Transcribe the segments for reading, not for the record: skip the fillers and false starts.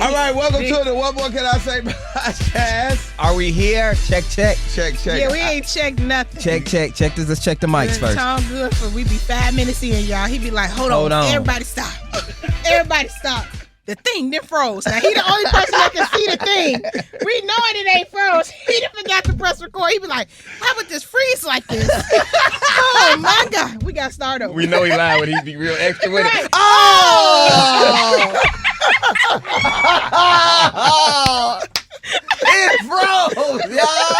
All right, welcome to the What More Can I Say podcast. Are we here? Check. Check. Yeah, we ain't checked nothing. Check. Let's check the mics first. Tom good for we be 5 minutes in, y'all. He be like, hold on. Everybody stop. Everybody stop. The thing then froze. Now he the only person that can see the thing. We know it ain't froze. He done forgot to press record. He be like, how about this freeze like this? Oh my God. We got to start over. We know he lied when he be real extra with Right. it. Oh! It froze, y'all.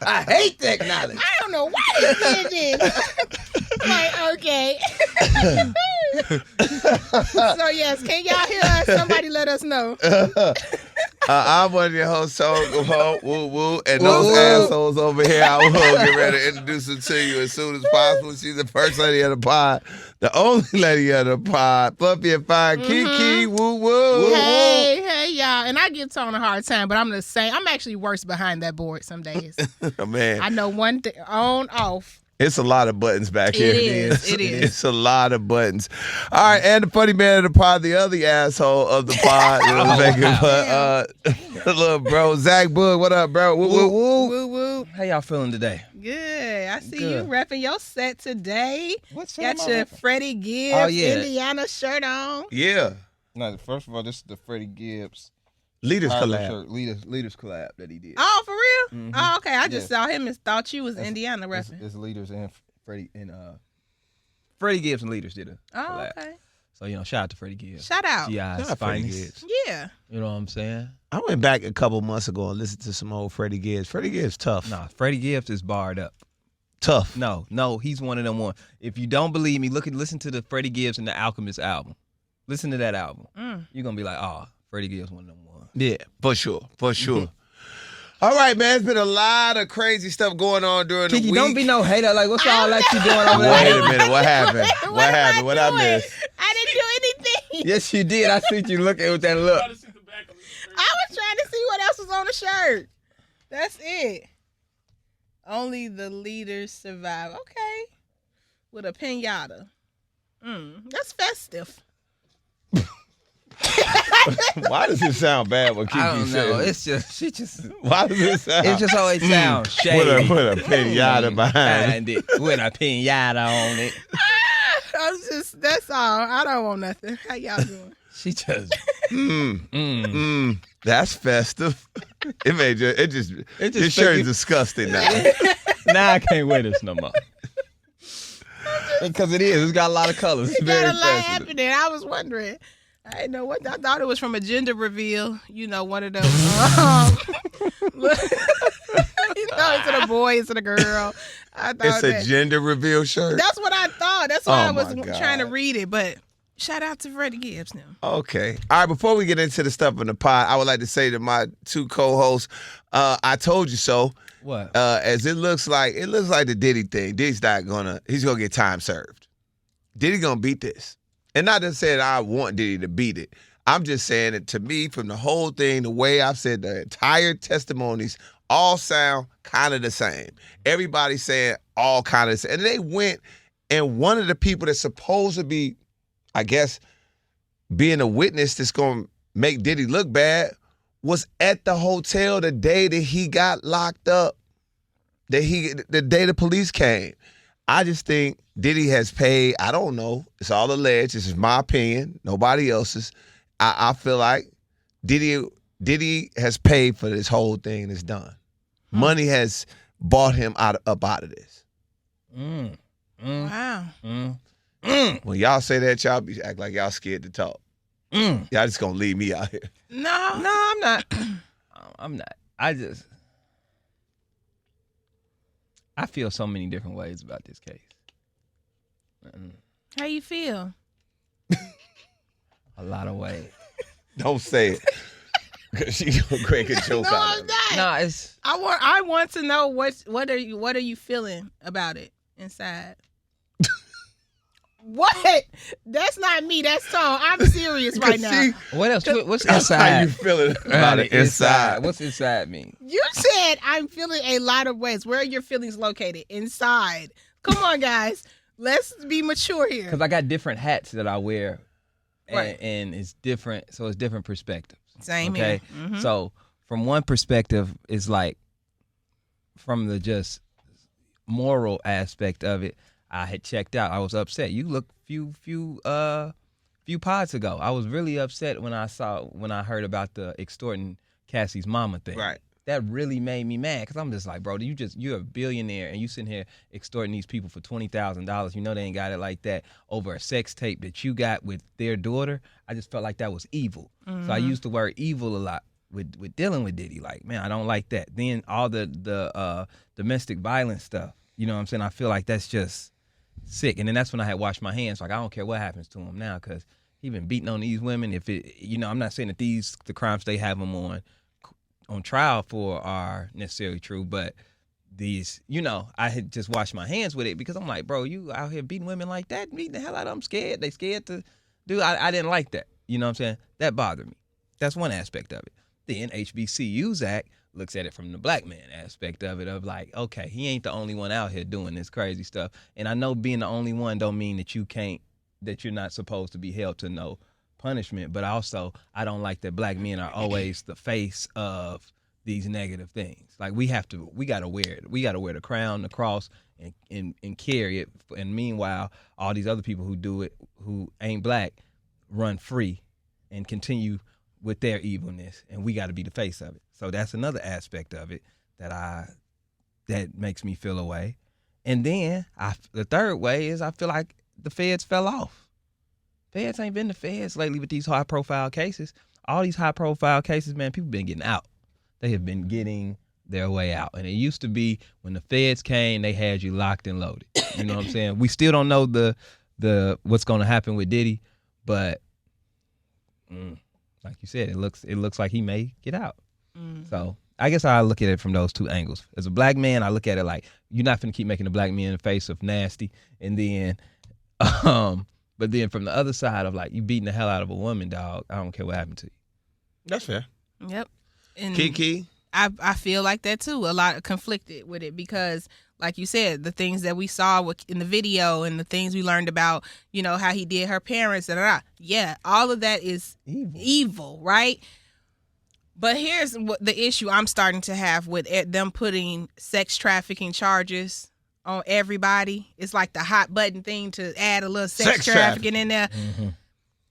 I hate technology. I don't know why he did this. Like, okay. So, yes, can y'all hear us? Somebody let us know. I'm one of your hosts, Woo Woo, and those assholes over here, I will get ready to introduce them to you as soon as possible. She's the first lady of the pod, the only lady of the pod, Fluffy and Fine, KeKe, Woo Woo. Hey, y'all. And I give Tone a hard time, but I'm the same. I'm actually worse behind that board some days. Man. I know one thing, on, off. It's a lot of buttons back here. It is. It's a lot of buttons. All right, and the funny man of the pod, the other asshole of the pod, little bro, Zach Boog. What up, bro? Woo, woo. How y'all feeling today? Good. I see you repping your set today. What's Got your Freddie Gibbs Indiana shirt on. Yeah. No, first of all, this is the Freddie Gibbs Leaders collab. shirt, Leaders collab that he did. Oh, for real? Mm-hmm. Oh, okay. I just saw him and thought you was Indiana repping. It's Leaders and Freddie and Freddie Gibbs and Leaders did a Oh, collab. okay. So, shout out to Freddie Gibbs. Shout out. G.I.'s Shout out Freddie finest. Gibbs. Yeah. You know what I'm saying? I went back a couple months ago and listened to some old Freddie Gibbs. Freddie Gibbs tough. Nah, Freddie Gibbs is barred up. Tough. No, he's one of them one. If you don't believe me, listen to the Freddie Gibbs and the Alchemist album. Listen to that album. You're going to be like, Freddie Gibbs one of them one. Yeah, for sure. All right, man. It's been a lot of crazy stuff going on during the KeKe, week. don't be no hater. Like, what's all that you doing over Wait there? a minute. What happened? What happened? What I missed? I didn't do anything. Yes, you did. I see you looking with that look. I was trying to see what else was on the shirt. That's it. Only the leaders survive. Okay. With a pinata. That's festive. Why does it sound bad when I KeKe don't know. says? She just. Why does it sound? It just always sounds shady. Put a pinata behind it. With a pinata on it. That's all. I don't want nothing. How y'all doing? She just. That's festive. This shirt is disgusting now. Now I can't wear this no more. Because it is. It's got a lot of colors. It's It very got a lot festive. happening. I was wondering. I didn't know what. I thought it was from a gender reveal. One of those. Is it a boy? Is it a girl? I thought It's a gender reveal shirt. That's what I thought. That's why I was my God. trying to read it. But shout out to Freddie Gibbs now. Okay. All right, before we get into the stuff in the pod, I would like to say to my two co-hosts, I told you so. What? As it looks like the Diddy thing. Diddy's he's gonna get time served. Diddy gonna beat this. And not just saying I want Diddy to beat it. I'm just saying that to me, from the whole thing, the way I've said the entire testimonies all sound kind of the same. Everybody's saying all kind of the same. And they went, and one of the people that's supposed to be, I guess, being a witness that's going to make Diddy look bad was at the hotel the day that he got locked up, the day the police came. I just think Diddy has paid, I don't know, it's all alleged, this is my opinion, nobody else's. I feel like Diddy has paid for this whole thing and it's done. Money has bought him up out of this. Wow. When y'all say that, y'all act like y'all scared to talk. Y'all just gonna leave me out here. No, I'm not. I'm not. I feel so many different ways about this case. How you feel? A lot of ways. Don't say it. Because she gonna crack a joke No, out I'm of it. not. No, it's. I want to know what are you feeling about it inside? What? That's not me. That's Tone. I'm serious right now. See, What else? What's that's inside? how you feeling about it inside. What's inside mean? You said I'm feeling a lot of ways. Where are your feelings located? Inside. Come on, guys. Let's be mature here. Because I got different hats that I wear Right. and it's different. So it's different perspectives. Same okay? here. Mm-hmm. So from one perspective, it's like from the just moral aspect of it, I had checked out. I was upset. You look few pods ago, I was really upset when I heard about the extorting Cassie's mama thing. Right. That really made me mad because I'm just like, bro, you're a billionaire and you sitting here extorting these people for $20,000. You know they ain't got it like that over a sex tape that you got with their daughter. I just felt like that was evil. So I used the word evil a lot with dealing with Diddy. Like, man, I don't like that. Then all the domestic violence stuff. You know what I'm saying? I feel like that's just sick. And then that's when I had washed my hands. Like, I don't care what happens to him now because he been beating on these women. If it, I'm not saying that the crimes they have him on trial for are necessarily true, but these, I had just washed my hands with it because I'm like, bro, you out here beating women like that, beating the hell out of them, scared. They scared to do. I didn't like that. You know what I'm saying? That bothered me. That's one aspect of it. Then HBCU's Act looks at it from the black man aspect of it, of like, okay, he ain't the only one out here doing this crazy stuff. And I know being the only one don't mean that you're not supposed to be held to no punishment, but also I don't like that black men are always the face of these negative things. Like we gotta wear it. We gotta wear the crown, the cross, and carry it. And meanwhile, all these other people who do it, who ain't black, run free and continue with their evilness, and we got to be the face of it. So that's another aspect of it that makes me feel away. And then the third way is I feel like the feds fell off. Feds ain't been the feds lately with these high-profile cases. All these high-profile cases, man, people been getting out. They have been getting their way out. And it used to be when the feds came, they had you locked and loaded. You know what I'm saying? We still don't know the what's going to happen with Diddy, but like you said, it looks like he may get out. So I guess I look at it from those two angles. As a black man, I look at it like you're not finna keep making the black man in the face of nasty, and then, but then from the other side of like you beating the hell out of a woman, dog. I don't care what happened to you. That's fair. Yep. And KeKe? I feel like that too. A lot of conflicted with it because, like you said, the things that we saw in the video and the things we learned about, how he did her parents, yeah, all of that is evil, right? But here's what the issue I'm starting to have with them putting sex trafficking charges on everybody. It's like the hot button thing to add a little sex trafficking in there. Mm-hmm.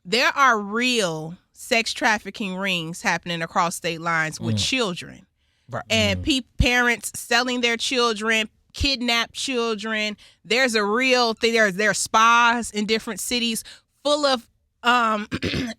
There are real sex trafficking rings happening across state lines with children. Right. And parents selling their children, kidnap children. There's a real thing. There are spas in different cities full of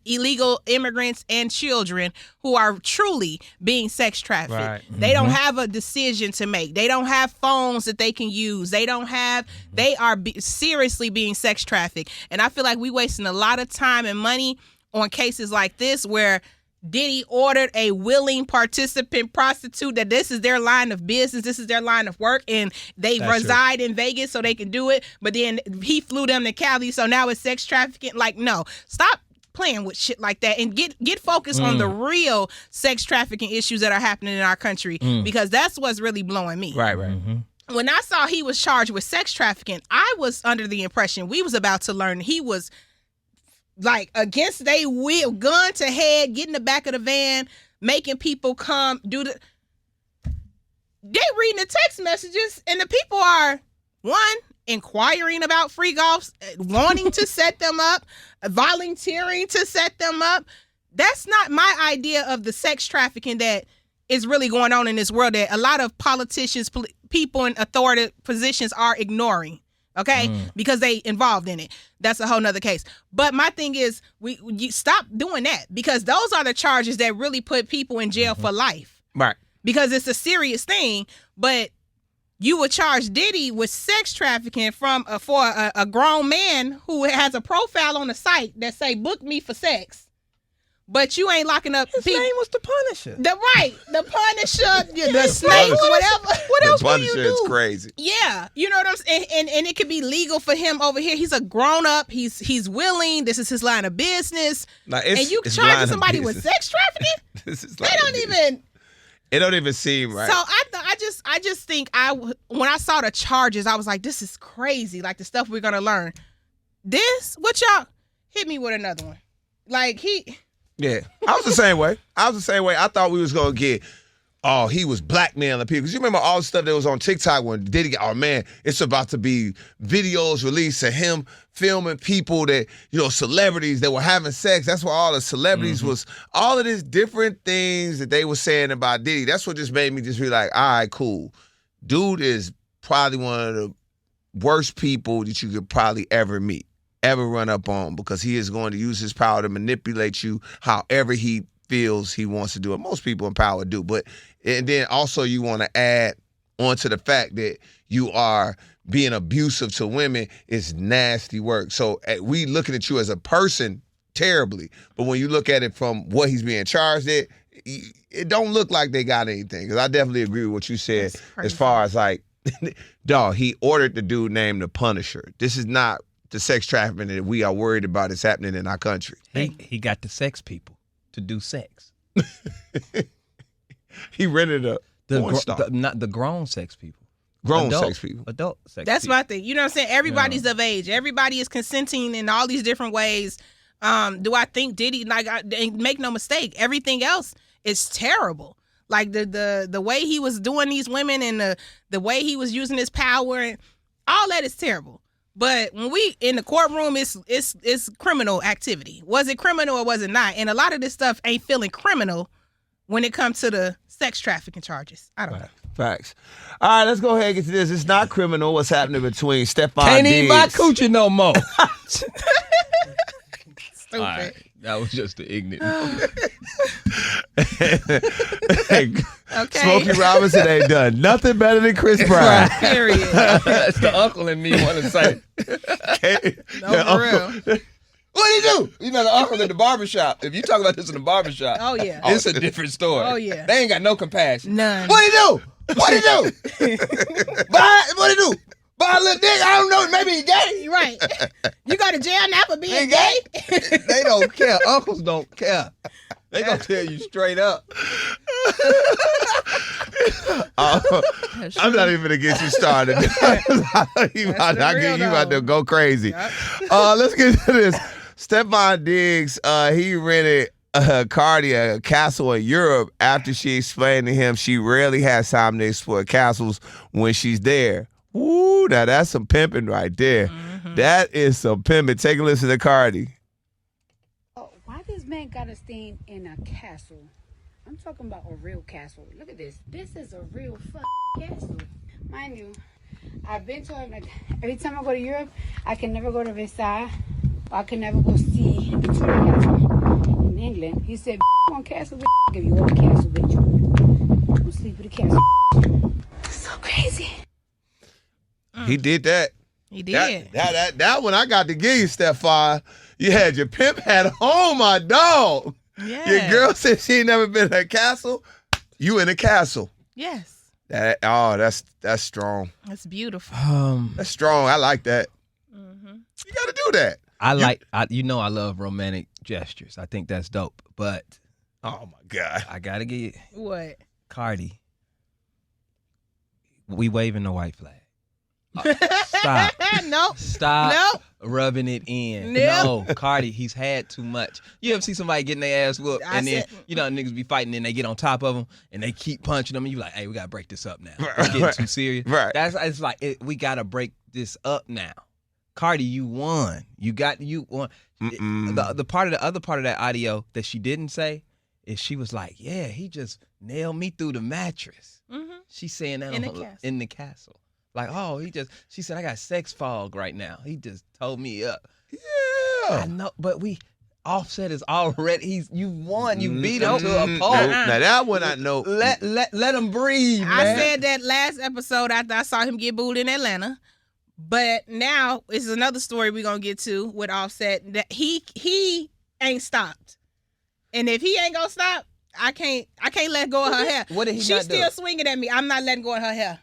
illegal immigrants and children who are truly being sex trafficked. Right. They don't have a decision to make. They don't have phones that they can use. They are seriously being sex trafficked. And I feel like we wasting a lot of time and money on cases like this where Diddy ordered a willing participant prostitute that this is their line of business, this is their line of work, and they reside in Vegas so they can do it. But then he flew them to Cali, so now it's sex trafficking. Like, no, stop playing with shit like that and get focused on the real sex trafficking issues that are happening in our country because that's what's really blowing me. Right. Mm-hmm. When I saw he was charged with sex trafficking, I was under the impression we was about to learn he was like against they will, gun to head, get in the back of the van, making people come do the. They reading the text messages, and the people are inquiring about free golfs, wanting to set them up, volunteering to set them up. That's not my idea of the sex trafficking that is really going on in this world that a lot of politicians, people in authoritative positions are ignoring. Okay, because they involved in it. That's a whole nother case. But my thing is, you stop doing that because those are the charges that really put people in jail for life. Right. Because it's a serious thing. But you would charge Diddy with sex trafficking for a grown man who has a profile on the site that say "book me for sex." But you ain't locking up. His name was the Punisher. The Punisher, the snake, whatever. What else will you do? The Punisher is crazy. Yeah, you know what I'm saying. And it could be legal for him over here. He's a grown up. He's willing. This is his line of business. And you charging somebody with sex trafficking? It don't even seem right. So I just think when I saw the charges, I was like, this is crazy. Like the stuff we're gonna learn. What y'all hit me with another one. Like he. Yeah, I was the same way. I thought we was gonna get. Oh, he was blackmailing people. Because you remember all the stuff that was on TikTok when Diddy got, oh man, it's about to be videos released of him filming people that, celebrities that were having sex. That's why all the celebrities was, all of these different things that they were saying about Diddy. That's what just made me just be like, all right, cool. Dude is probably one of the worst people that you could probably ever meet, ever run up on, because he is going to use his power to manipulate you however he feels he wants to do it. Most people in power do, and then also you want to add onto the fact that you are being abusive to women is nasty work. So we looking at you as a person terribly, but when you look at it from what he's being charged at, it don't look like they got anything. Because I definitely agree with what you said as far as like, dog, he ordered the dude named the Punisher. This is not the sex trafficking that we are worried about is happening in our country. He got the sex people to do sex. He rented a not the grown sex people. Sex people. Adult sex That's people. my thing. You know what I'm saying? Everybody's of age. Everybody is consenting in all these different ways. Do I think Diddy, make no mistake, everything else is terrible. Like the way he was doing these women and the way he was using his power, and all that is terrible. But when we in the courtroom, it's criminal activity. Was it criminal or was it not? And a lot of this stuff ain't feeling criminal when it comes to the sex trafficking charges. I don't know. Facts. All right, let's go ahead and get to this. It's not criminal what's happening between Stefan Can't even buy Diggs. coochie no more. Stupid. All right, that was just the ignorant. Okay. Smokey Robinson ain't done nothing better than Chris Brown. Period. That's the uncle in me want to say. No, for real. What'd he do? You know, the uncle in the barbershop. If you talk about this in the barbershop, Oh, yeah. it's a different story. Oh, yeah. They ain't got no compassion. None. What'd he do? What'd he do? What'd he do? Buy a little dick? I don't know. Maybe he gay. You're right. You go to jail now for being He gay? gay? They don't care. Uncles don't care. They gonna tell you straight up. I'm not even gonna get you started. You about to go crazy. Yep. Let's get to this. Stefan Diggs, he rented Cardi a castle in Europe after she explained to him she rarely has time to explore castles when she's there. Woo, now that's some pimping right there. Mm-hmm. That is some pimping. Take a listen to Cardi. Oh, why this man gotta stay in a castle? I'm talking about a real castle. Look at this. This is a real castle. Mind you, I've been to him, like, every time I go to Europe, I can never go to Versailles. I can never go see the Victoria Castle in England. He said, on castle, I'll give you all the castle, bitch. I'm gonna sleep with the castle. So crazy. He did that. He did. That one I got to give you, Stefan. You had your pimp hat on, my dog. Yeah. Your girl said she ain't never been in a castle. You in a castle. Yes. That's strong. That's beautiful. That's strong. I like that. Mm-hmm. You got to do that. I love romantic gestures. I think that's dope. But Oh my God. I gotta get What? Cardi. We waving the white flag. Stop. Nope. Stop Nope. rubbing it in. Nope. No, Cardi, he's had too much. You ever see somebody getting their ass whooped I and then, said- niggas be fighting and they get on top of them and they keep punching them and you like, hey, we got to break this up now. It's getting too serious. Right. It's like, we got to break this up now. Cardi, you won. You won. The other part of that audio that she didn't say is she was like, yeah, he just nailed me through the mattress. Mm-hmm. She's saying that In the castle. in the castle. Like, oh, she said, I got sex fog right now. He just told me up. Yeah. I know, but Offset is already, you won. You beat him to a pulp. Now that one I know. Let him breathe, I man. said that last episode after I saw him get booed in Atlanta. But now it's another story we're gonna get to with Offset that he ain't stopped. And if he ain't gonna stop, I can't let go of her hair. What did he She's not do? still swinging at me. I'm not letting go of her hair.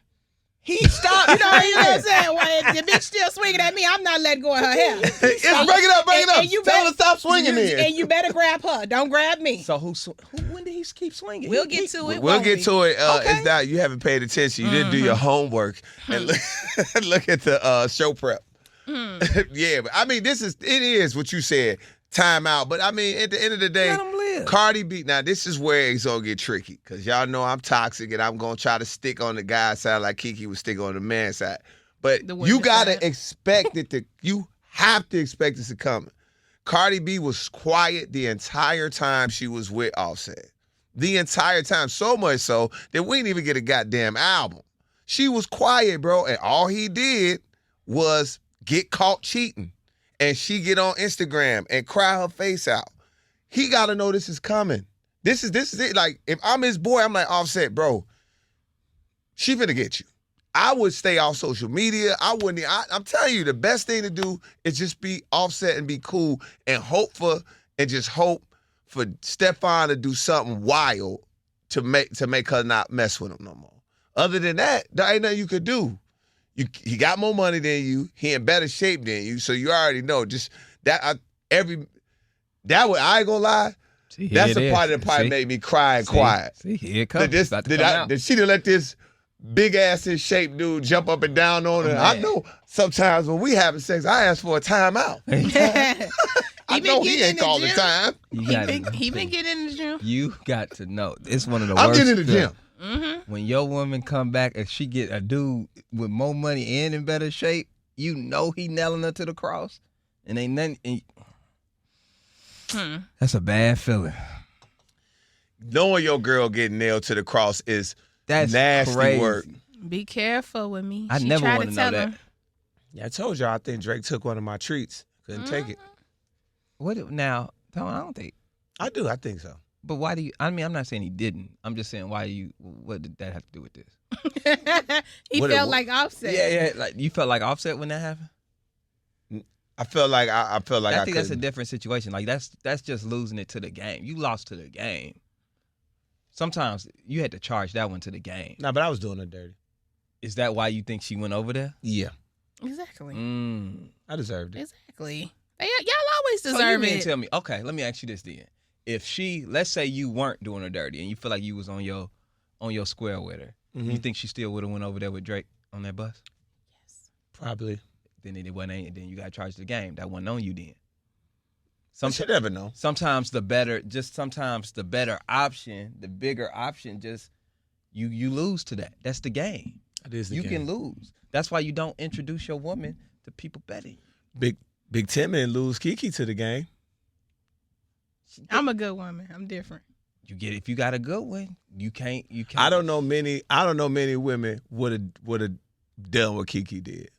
He stopped. You know what I'm saying? Well, the bitch still swinging at me. I'm not letting go of her hair. Break it up. And you Tell her better to stop swinging in. And you better grab her. Don't grab me. So when did he keep swinging? We'll get to it. We'll won't get we? to it. Okay. It's that you haven't paid attention. You didn't do your homework and look at the show prep. Yeah, but I mean, it is what you said. time out. But I mean, at the end of the day, Let 'em live. Cardi B. Now this is where it's gonna get tricky because y'all know I'm toxic and I'm gonna try to stick on the guy's side like KeKe was sticking on the man's side. But The you women's gotta side. expect it to. You have to expect this to come. Cardi B was quiet the entire time she was with Offset. The entire time, so much so that we didn't even get a goddamn album. She was quiet, bro, and all he did was get caught cheating. And she get on Instagram and cry her face out. He gotta know this is coming. This is it. Like, if I'm his boy, I'm like, Offset, bro, she finna get you. I would stay off social media. I'm telling you, the best thing to do is just be Offset and be cool and hope for Stefan to do something wild to make her not mess with him no more. Other than that, there ain't nothing you could do. He got more money than you. He in better shape than you. So you already know. Just that I ain't gonna lie. See, here That's it the is. part that probably See? made me cry and See? quiet. See, here it comes. About to come out. Did she let this big ass in shape dude jump up and down on her? I Man. know sometimes when we having sex, I ask for a timeout. I know he ain't all the time. You He gotta been, know. he been getting in the gym. You got to know. It's one of the I'm worst. getting in the gym. Mm-hmm. When your woman come back and she get a dude with more money and in better shape, you know he nailing her to the cross, and ain't nothing. That's a bad feeling. Knowing your girl getting nailed to the cross is That's nasty crazy. work. Be careful with me. I She never tried want to know tell that. him. Yeah, I told y'all I think Drake took one of my treats. Couldn't take it. What now? Tone, I don't think. I do. I think so. But why do you? I mean, I'm not saying he didn't. I'm just saying why you. What did that have to do with this? He What- felt like Offset. Yeah. Like you felt like Offset when that happened. I felt like I felt like I I think that's a couldn't. different situation. Like that's just losing it to the game. You lost to the game. Sometimes you had to charge that one to the game. Nah, but I was doing it dirty. Is that why you think she went over there? Yeah, Exactly. I deserved it. Exactly. Y'all always So you deserve mean it. tell me? Okay, let me ask you this then. If she, let's say you weren't doing her dirty and you feel like you was on your square with her, you think she still would have went over there with Drake on that bus? Probably. Then it wasn't. Then you got charged the game. That wasn't on you then. You should never know. Sometimes the better option, the bigger option, just you lose to that. That's the game. That is the You game. can lose. That's why you don't introduce your woman to people betting. Big Tim and lose KeKe to the game. I'm a good woman. I'm different. You get if you got a good one, you can't. I don't know many women would have done what KeKe did.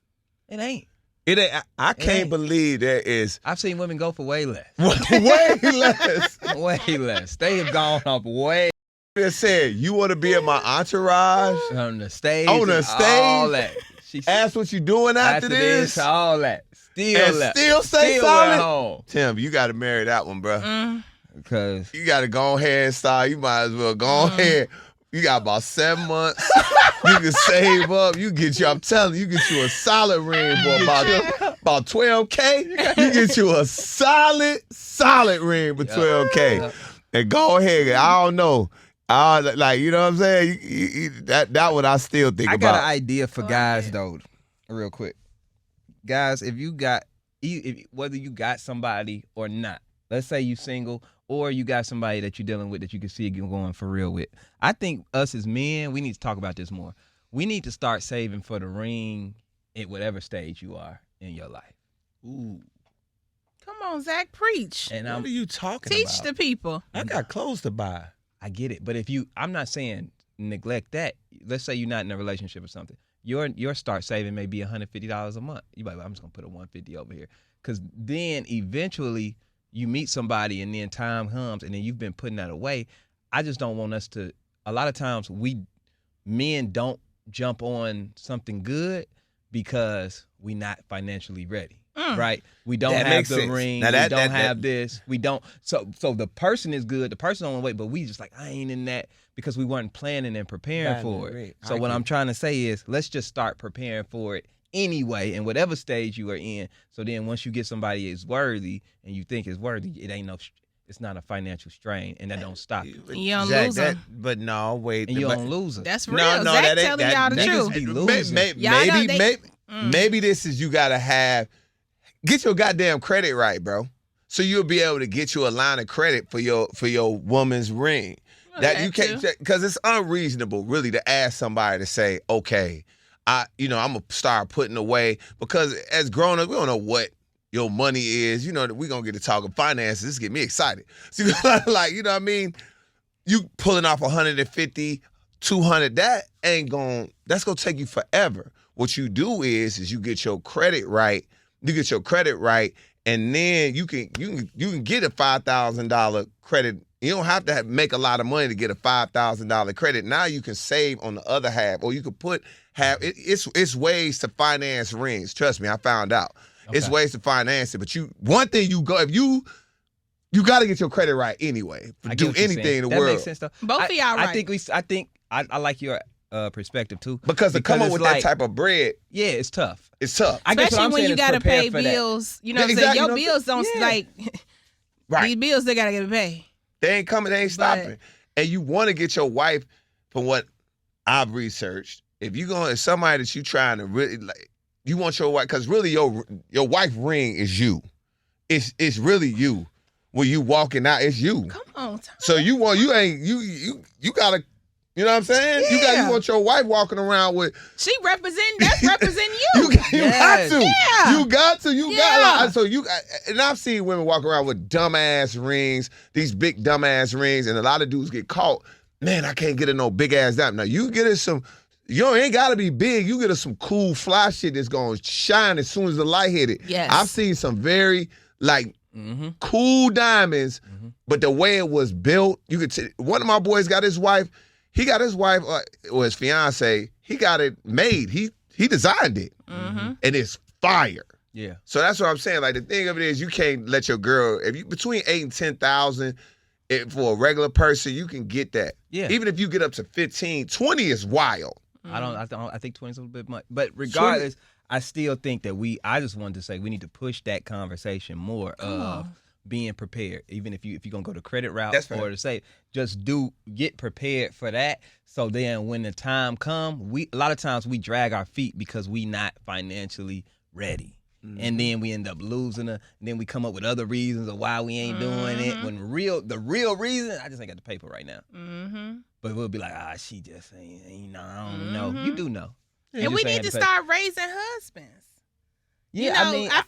It ain't. It ain't. I can't ain't. believe there is I've seen women go for way less. way less. Way less. They have gone up way It said you want to be in my entourage. on the stage. On the and stage? All that. She Ask what you doing after this. all that. Still And left. still stay Still solid? at home. Tim, you got to marry that one, bro. Because You got to go ahead and start. You might as well go ahead. You got about 7 months. You can save up. I'm telling you, get you a solid ring for about $12K. You get you a solid ring for $12K. And go ahead. I don't know. Like, you know what I'm saying? That what I still think I about. got an idea for guys though, real quick. Guys, if you got whether you got somebody or not, let's say you single or you got somebody that you're dealing with that you can see going for real with. I think us as men, we need to talk about this more. We need to start saving for the ring at whatever stage you are in your life. Ooh, Come on, Zach, preach. And what are you talking Teach about? the people. I got clothes to buy. I get it, but I'm not saying neglect that. Let's say you're not in a relationship or something. Your start saving may be $150 a month. You might, I'm just gonna put a $150 over here, because then eventually you meet somebody and then time comes and then you've been putting that away. I just don't want us to. A lot of times men don't jump on something good because we not financially ready. Right? We don't That have makes the sense. ring. Now We don't have this. We don't. So the person is good. The person on the way, but we just like, I ain't in that because we weren't planning and preparing for it. Right. So what I'm trying to say is, let's just start preparing for it anyway, in whatever stage you are in. So then once you get somebody is worthy and you think is worthy, it's not a financial strain, and that don't stop you. You don't lose them. But no, wait. And you don't lose them. That's real. Zach telling y'all the niggas truth. be losing. Y'all know Maybe this is you gotta have. Get your goddamn credit right, bro. So you'll be able to get you a line of credit for your woman's ring. Well, that you that can't, because it's unreasonable really to ask somebody to say, okay, I'm gonna start putting away, because as grown ups, we don't know what your money is. We're gonna get to talking finances. This get me excited. So like, you know what I mean? You pulling off 150, 200, that's gonna take you forever. What you do is you get your credit right. You get your credit right, and then you can get a $5,000 credit. You don't have to make a lot of money to get a $5,000 credit. Now you can save on the other half, or you could put half. It's ways to finance rings. Trust me, I found out. Okay. It's ways to finance it. But if you got to get your credit right anyway. Do anything in the world. That makes sense though. Both of y'all right. I like your perspective too. Because to come up with that type of bread, yeah, it's tough. It's tough. Especially when you gotta pay bills. You know what I'm saying? Your bills don't like right. These bills, they gotta get paid. They ain't coming, they ain't stopping. And you want to get your wife, from what I've researched, if somebody that you trying to really like, you want your wife, because really your wife ring is you. It's really you. When you walking out, it's you. Come on. So you gotta, you know what I'm saying? Yeah. You want your wife walking around with. That's representing you. You got to. Yeah. You got to. Yeah. And I've seen women walk around with dumbass rings, these big dumbass rings, and a lot of dudes get caught. Man, I can't get her no big ass diamond. Now you get her some. You ain't gotta be big. You get her some cool fly shit that's gonna shine as soon as the light hit it. Yes. I've seen some very cool diamonds, but the way it was built, you could. One of my boys got his wife. He got his wife or his fiance. He got it made. He designed it, and it's fire. Yeah. So that's what I'm saying. Like, the thing of it is, you can't let your girl, if you between 8 and 10,000 for a regular person, you can get that. Yeah. Even if you get up to 15, 20 is wild. I think 20 is a little bit much, but regardless, 20. I still think that I just wanted to say we need to push that conversation more of being prepared. Even if you're gonna go the credit route, or to say just get prepared for that. So then when the time comes, a lot of times we drag our feet because we not financially ready. And then we end up losing her. And then we come up with other reasons of why we ain't doing it. When the real reason, I just ain't got the paper right now. But we'll be like, she just ain't I don't know. You do know. And we need to start raising husbands. Yeah, I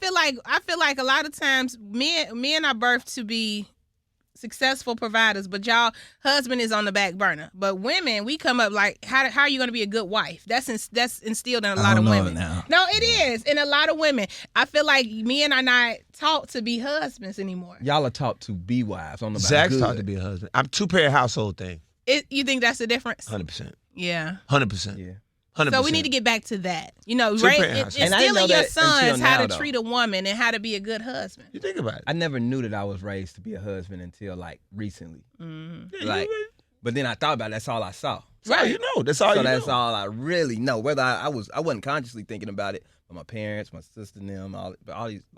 feel like a lot of times men are birthed to be successful providers, but y'all husband is on the back burner. But women, we come up like, how are you going to be a good wife? That's instilled in a lot of women. No, it is in a lot of women. I feel like men are not taught to be husbands anymore. Y'all are taught to be wives. On the Zach's taught to be a husband. I'm two-parent household thing. You think that's the difference? 100%. Yeah. 100%. Yeah. 100%. So we need to get back to that. Instilling your sons how to treat a woman and how to be a good husband. You think about it. I never knew that I was raised to be a husband until like recently. But then I thought about it. That's all I saw. That's all you know. That's all you know. That's all I really know. Whether I wasn't consciously thinking about it, but my parents, my sister, and them, a lot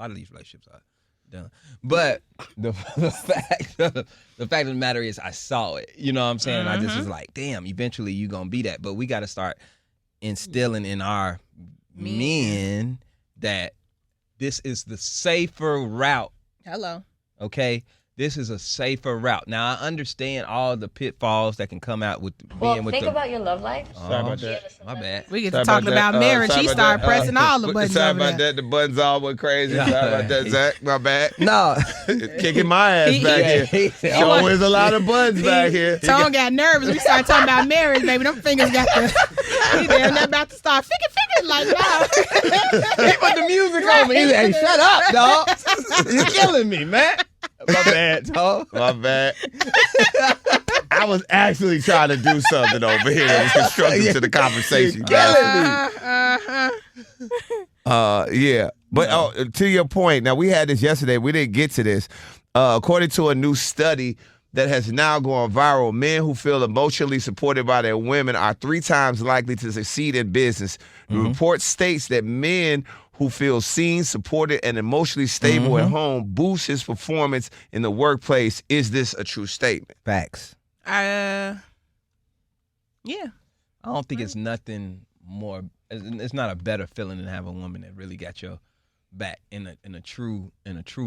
of these relationships are done. But the fact of the matter is, I saw it. You know what I'm saying? And I just was like, damn. Eventually, you gonna be that. But we got to start instilling in our men that this is the safer route. Hello. Okay? This is a safer route. Now, I understand all the pitfalls that can come out with being with think about your love life. Sorry about that. My bad. We get to talking about marriage. She started pressing all the buttons. Sorry over about there. that. The buttons all went crazy. Sorry about that, Zach. My bad. No. Kicking my ass back here. Always a lot of buttons back here. Tone got nervous. We started talking about marriage, baby. Them fingers got the... They're about to start fingers like that. He put the music on me. He said, hey, shut up, dog. You're killing me, man. My bad, dog. My bad. I was actually trying to do something over here that was constructive to the conversation. Yeah. But to your point, now we had this yesterday. We didn't get to this. According to a new study that has now gone viral, men who feel emotionally supported by their women are 3 times likely to succeed in business. The report states that men who feel seen, supported, and emotionally stable at home boosts his performance in the workplace. Is this a true statement? Facts. Yeah. I don't think it's nothing more. It's not a better feeling than have a woman that really got your back in a true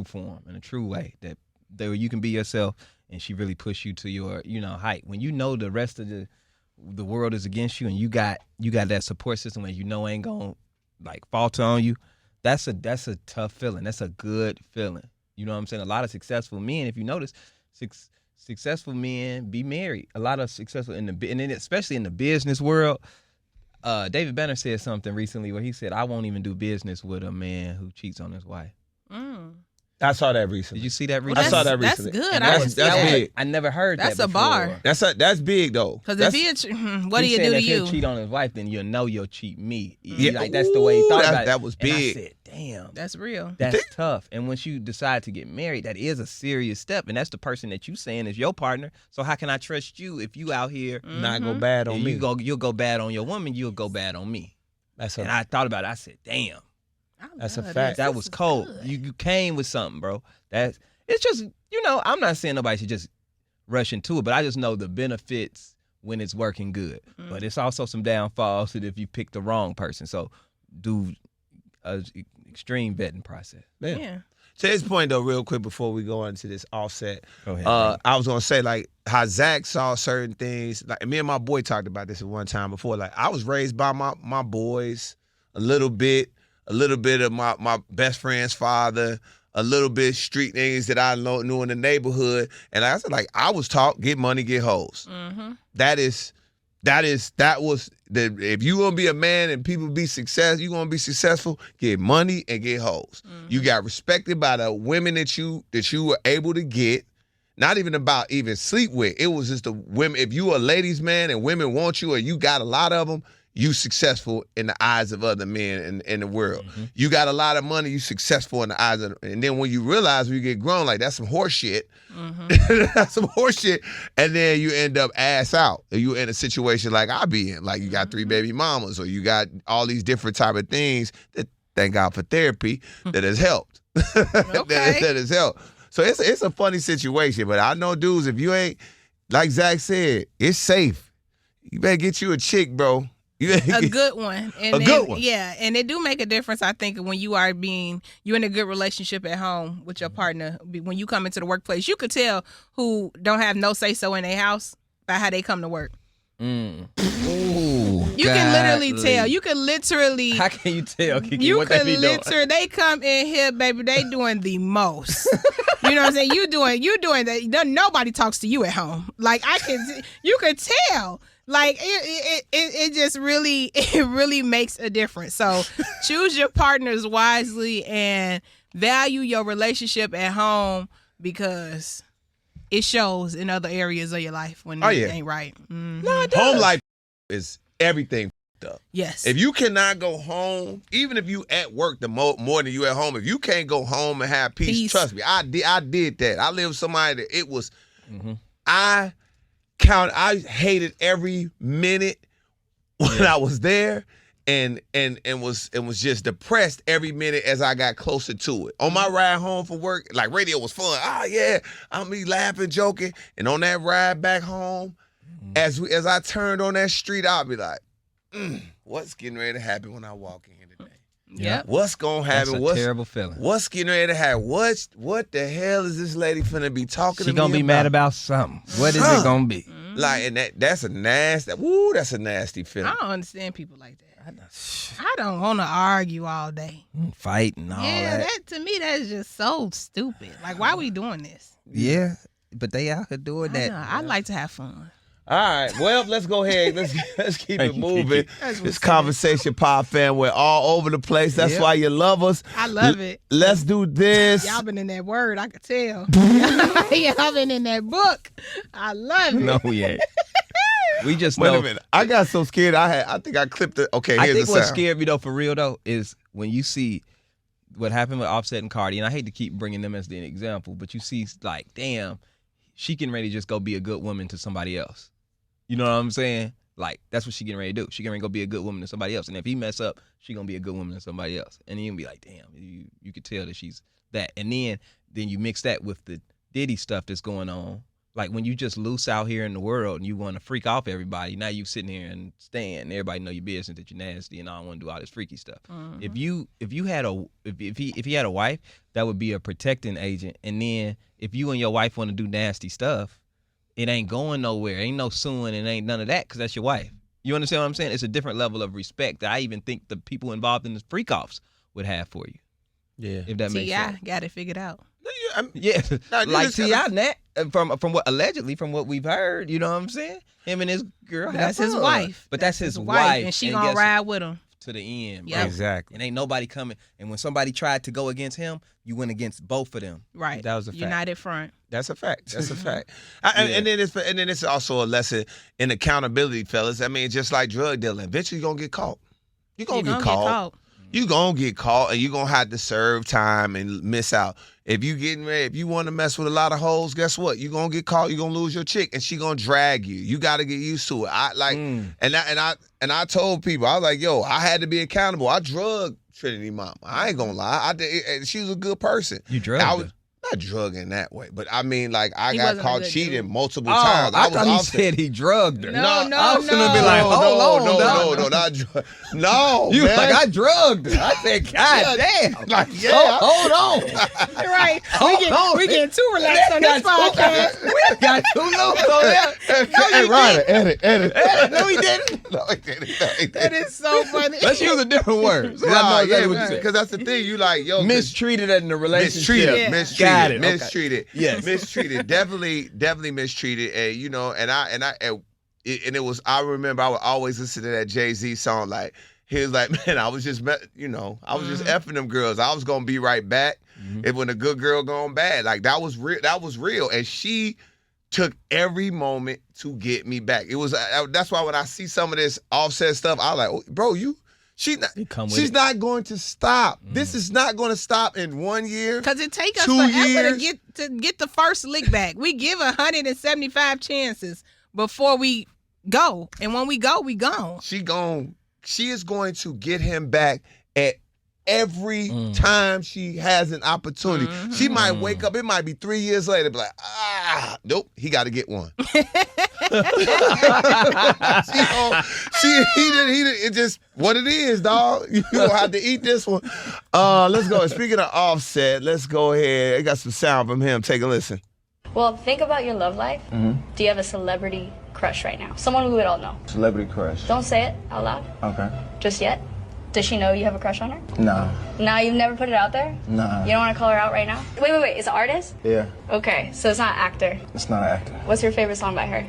form, in a true way that you can be yourself, and she really push you to your height. When you know the rest of the world is against you, and you got that support system where ain't gonna like falter on you, that's a tough feeling. That's a good feeling. You know what I'm saying? A lot of successful men, if you notice, successful men be married. A lot of successful and then especially in the business world. David Banner said something recently where he said, "I won't even do business with a man who cheats on his wife." I saw that recently. Did you see that recently? I saw that recently. That's good. That's big. I never heard that before. That's a bar. That's big though. Because if what do you do to if you? If he cheat on his wife, then you'll cheat me. Yeah, like that's the way he thought about it. That was big. And I said, damn, that's real. That's tough. And once you decide to get married, that is a serious step, and that's the person that you saying is your partner. So how can I trust you if you out here not go bad on me? You'll go bad on your woman. You'll go bad on me. And I thought about it. I said, damn. That's a fact. That was cold. You came with something, bro. It's just, I'm not saying nobody should just rush into it, but I just know the benefits when it's working good. But it's also some downfalls that if you pick the wrong person. So do an extreme vetting process. Yeah. To his point though, real quick before we go into this Offset, go ahead, I was gonna say like how Zach saw certain things. Like me and my boy talked about this at one time before. Like I was raised by my boys a little bit of my best friend's father, a little bit street niggas that I knew in the neighborhood. And like I said, like I was taught, get money, get hoes. That was if you gonna be a man and people be you gonna be successful, get money and get hoes. You got respected by the women that you were able to get. Not even about even sleep with. It was just the women. If you a ladies' man and women want you, or you got a lot of them, you successful in the eyes of other men in the world. You got a lot of money, you successful in the eyes of and then when you realize when you get grown, like that's some horse shit. That's some horse shit. And then you end up ass out. You in a situation like I be in. Like you got 3 baby mamas, or you got all these different type of things that thank God for therapy that has helped. that has helped. So it's a funny situation, but I know dudes, if you ain't, like Zach said, it's safe. You better get you a chick, bro. A good one. And good one. Yeah, and it do make a difference, I think, when you're in a good relationship at home with your partner. When you come into the workplace, you could tell who don't have no say-so in their house by how they come to work. Ooh, you can literally tell. You can literally. How can you tell, KeKe, you what they be doing? They come in here, baby, they doing the most. You know what I'm saying? You doing that. Nobody talks to you at home. Like you could tell. Like it just really makes a difference. So choose your partners wisely and value your relationship at home, because it shows in other areas of your life when it ain't right. No, it does. Home life is everything up. Yes. If you cannot go home, even if you at work more than you at home, if you can't go home and have peace. Trust me, I did that. I lived with somebody that it was. I hated every minute when I was there, and was just depressed every minute as I got closer to it. On my ride home from work, like radio was fun. I'm me laughing, joking, and on that ride back home, as I turned on that street, I'll be like, what's getting ready to happen when I walk in today? Yeah. What's gonna happen? That's a terrible feeling. What's getting ready to happen? What the hell is this lady finna be talking to me about? She gonna be mad about something. What is it gonna be? Like, and that's a nasty feeling. I don't understand people like that. I don't want to argue all day. Fight and all that. Yeah, that to me, that's just so stupid. Like, why are we doing this? Yeah, but they out here doing that. I like to have fun. All right, well, let's go ahead. Let's keep it moving. That's This conversation, Pod fan, we're all over the place. That's why you love us. I love it. Let's do this. Y'all been in that word, I could tell. Y'all been in that book. I love it. No, we ain't. We just Wait know. a minute. I got so scared. I think I clipped it. Okay, here's I think the what sound. scared me though, for real though, is when you see what happened with Offset and Cardi, and I hate to keep bringing them as an example, but you see like, damn, she getting ready to just go be a good woman to somebody else. You know what I'm saying? Like, that's what she getting ready to do. She getting ready to go be a good woman to somebody else. And if he mess up, she gonna be a good woman to somebody else. And then you be like, damn, you could tell that she's that. And then you mix that with the Diddy stuff that's going on. Like when you just loose out here in the world and you want to freak off everybody, now you sitting here and stand. Everybody know your business that you're nasty and I don't want to do all this freaky stuff. Mm-hmm. If he had a wife, that would be a protecting agent. And then if you and your wife want to do nasty stuff, it ain't going nowhere. Ain't no suing and ain't none of that because that's your wife. You understand what I'm saying? It's a different level of respect that I even think the people involved in the freak offs would have for you. Yeah. If that makes sense. T.I. got it figured out. Yeah, No, like T.I. Nat, from what allegedly from what we've heard, you know what I'm saying? Him and his girl. That's his fun. wife. But that's his wife, and she gonna ride with him to the end. Yep. Bro. Exactly. And ain't nobody coming. And when somebody tried to go against him, you went against both of them. Right. That was a fact. United front. That's a fact. That's a fact. And then it's also a lesson in accountability, fellas. I mean, just like drug dealing, eventually you're gonna get caught. You're gonna get caught. You're gonna get caught, and you're gonna have to serve time and miss out. If you want to mess with a lot of hoes, guess what? You're gonna get caught. You're gonna lose your chick, and she gonna drag you. You got to get used to it. And I told people, I was like, yo, I had to be accountable. I drugged Trinity Mama. I ain't gonna lie. I did. And she was a good person. You drugged her. Not drugging that way, but I mean, like, I He got wasn't a caught good cheating dude. multiple times. I thought he said he drugged her. No, I was gonna be like, hold on, dog. No, not drug. No, You man. like, I drugged her. I said, God damn. Like, yeah. Hold on. Right. We getting too relaxed on this podcast. We got too loose on that. Hey, Ryder, edit. No, he didn't. No, he didn't. That is so funny. Let's use a different word. So I know Nah, exactly yeah, what you said. because that's the thing. You like, yo, Mistreated in the relationship. Yeah. Got it. Okay. Mistreated. Yes. Mistreated. Definitely mistreated. And you know, and it was. I remember I would always listen to that Jay-Z song. Like he was like, man, I was just effing them girls. I was gonna be right back. If when a good girl gone bad, like that was real. That was real. And she took every moment to get me back. It was. That's why when I see some of this Offset stuff, I like, oh, bro, she's not going to stop. This is not going to stop in 1 year. Because it take us 2 forever years. to get the first lick back. We give 175 chances before we go, and when we go, we gone. She is going to get him back at every time she has an opportunity. She might wake up, it might be 3 years later, be like, nope, he got to get one. It just what it is, dog. You gonna have to eat this one. Let's go. Speaking of Offset, let's go ahead. I got some sound from him. Take a listen. Well, think about your love life. Do you have a celebrity crush right now? Someone we would all know. Celebrity crush. Don't say it out loud. Okay. Just yet. Does she know you have a crush on her? Nah. Nah, you've never put it out there? Nah. You don't want to call her out right now? Wait. Is it artist? Yeah. Okay, so it's not actor. It's not an actor. What's your favorite song by her?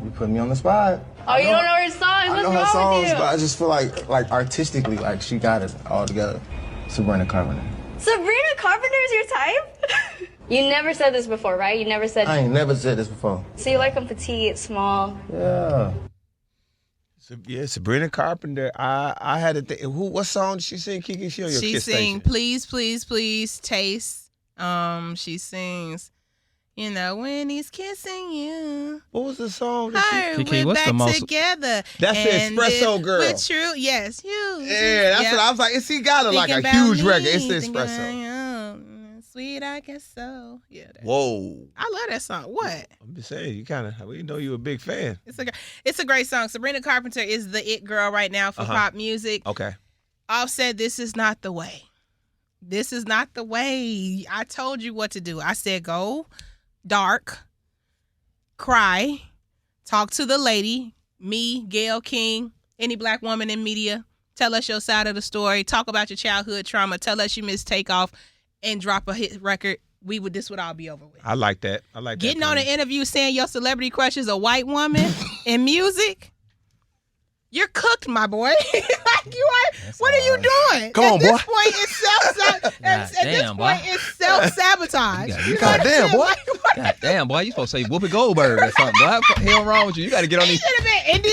You put me on the spot. Oh, you don't know her songs? I What's know her wrong songs, with you? but I just feel like artistically, like she got it all together. Sabrina Carpenter. Sabrina Carpenter is your type? You never said this before, right? You never said... I ain't never said this before. So you like them petite, small? Yeah. Yeah, Sabrina Carpenter. I had to think. What song did she sing? KeKe, she on your She Kiss sing station. Please, Please, Please Taste. She sings, when he's kissing you. What was the song? KeKe, We're what's the back most- together. That's the and Espresso if Girl. We're true. Yes, you. Yeah, that's what I was like. He got like a huge record. It's the Espresso. Sweet, I guess so. Yeah. Whoa. I love that song. What? I'm just saying, we know you a big fan. It's a great song. Sabrina Carpenter is the it girl right now for pop music. Okay. Offset, this is not the way. This is not the way. I told you what to do. I said go dark, cry, talk to the lady, me, Gayle King, any black woman in media. Tell us your side of the story. Talk about your childhood trauma. Tell us you missed Takeoff and drop a hit record. This would all be over with. I like that. Getting on an interview saying your celebrity crush is a white woman in music. You're cooked, my boy. You are. What are you doing? Come on, boy. At this point, it's self-sabotage. Goddamn, boy. Goddamn, boy, you supposed to say Whoopi Goldberg or something. Boy, what the hell wrong with you? You got to get on these. Should have been India.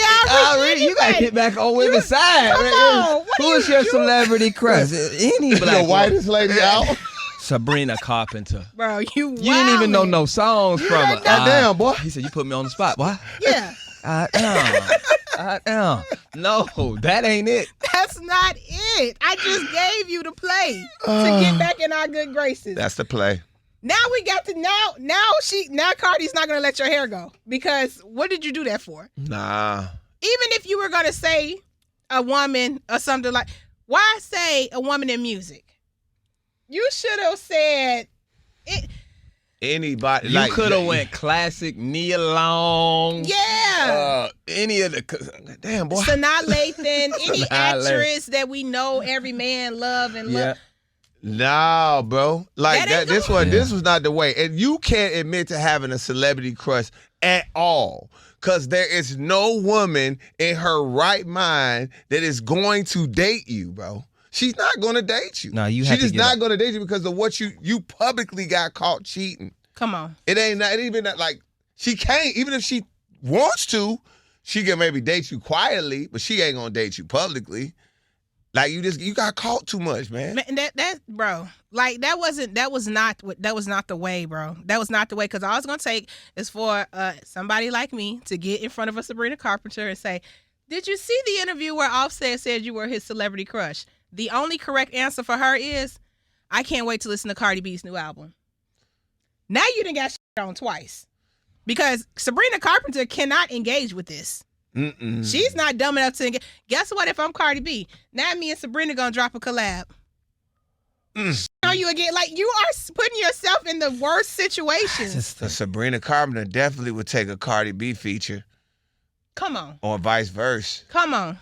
You got to get back on women's side. Come on. What Who are is you your doing? celebrity crush? Any black The whitest lady out. Sabrina Carpenter. Bro, you didn't even know no songs from her. Goddamn, boy. He said, you put me on the spot, boy. Yeah. No, that ain't it. That's not it. I just gave you the play to get back in our good graces. That's the play. Now we got to now Cardi's not gonna let your hair go because what did you do that for? Nah. Even if you were gonna say a woman or something like, why say a woman in music? You should have said it. Anybody. You could have went classic Nia Long. Yeah. Any of the damn boy. Sanaa Lathan, any actress that we know every man love and love. No, bro. Like that this was not the way. And you can't admit to having a celebrity crush at all. Cause there is no woman in her right mind that is going to date you, bro. She's not gonna date you. No, She's just not gonna date you because of what you publicly got caught cheating. Come on. It ain't even that like she can't, even if she wants to, she can maybe date you quietly, but she ain't gonna date you publicly. Like you got caught too much, man. That bro, like that was not the way, bro. That was not the way. Because all it's gonna take is for somebody like me to get in front of a Sabrina Carpenter and say, "Did you see the interview where Offset said you were his celebrity crush?" The only correct answer for her is, "I can't wait to listen to Cardi B's new album." Now you done got shit on twice because Sabrina Carpenter cannot engage with this. Mm-mm. She's not dumb enough to engage. Guess what? If I'm Cardi B, now me and Sabrina gonna drop a collab. Are you again? Like you are putting yourself in the worst situations. Sabrina Carpenter definitely would take a Cardi B feature. Come on. Or vice versa. Come on.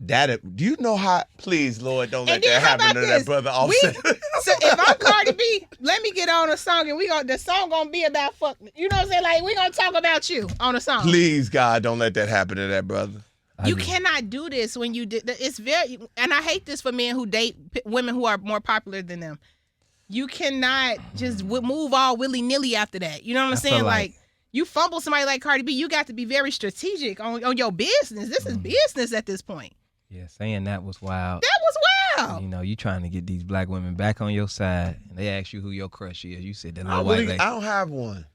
Do you know how? Please, Lord, don't let And then that how happen about to this? that brother Offset. So if I'm Cardi B, let me get on a song and the song gonna be about fuck. You know what I'm saying? Like we gonna talk about you on a song. Please, God, don't let that happen to that brother. You cannot do this when you did. It's very, and I hate this for men who date women who are more popular than them. You cannot just move all willy nilly after that. You know what I'm saying? Like you fumble somebody like Cardi B, you got to be very strategic on your business. This is business at this point. Yeah, saying that was wild. That was wild. You know, you trying to get these black women back on your side, and they ask you who your crush is. You said that little white lady. I don't have one.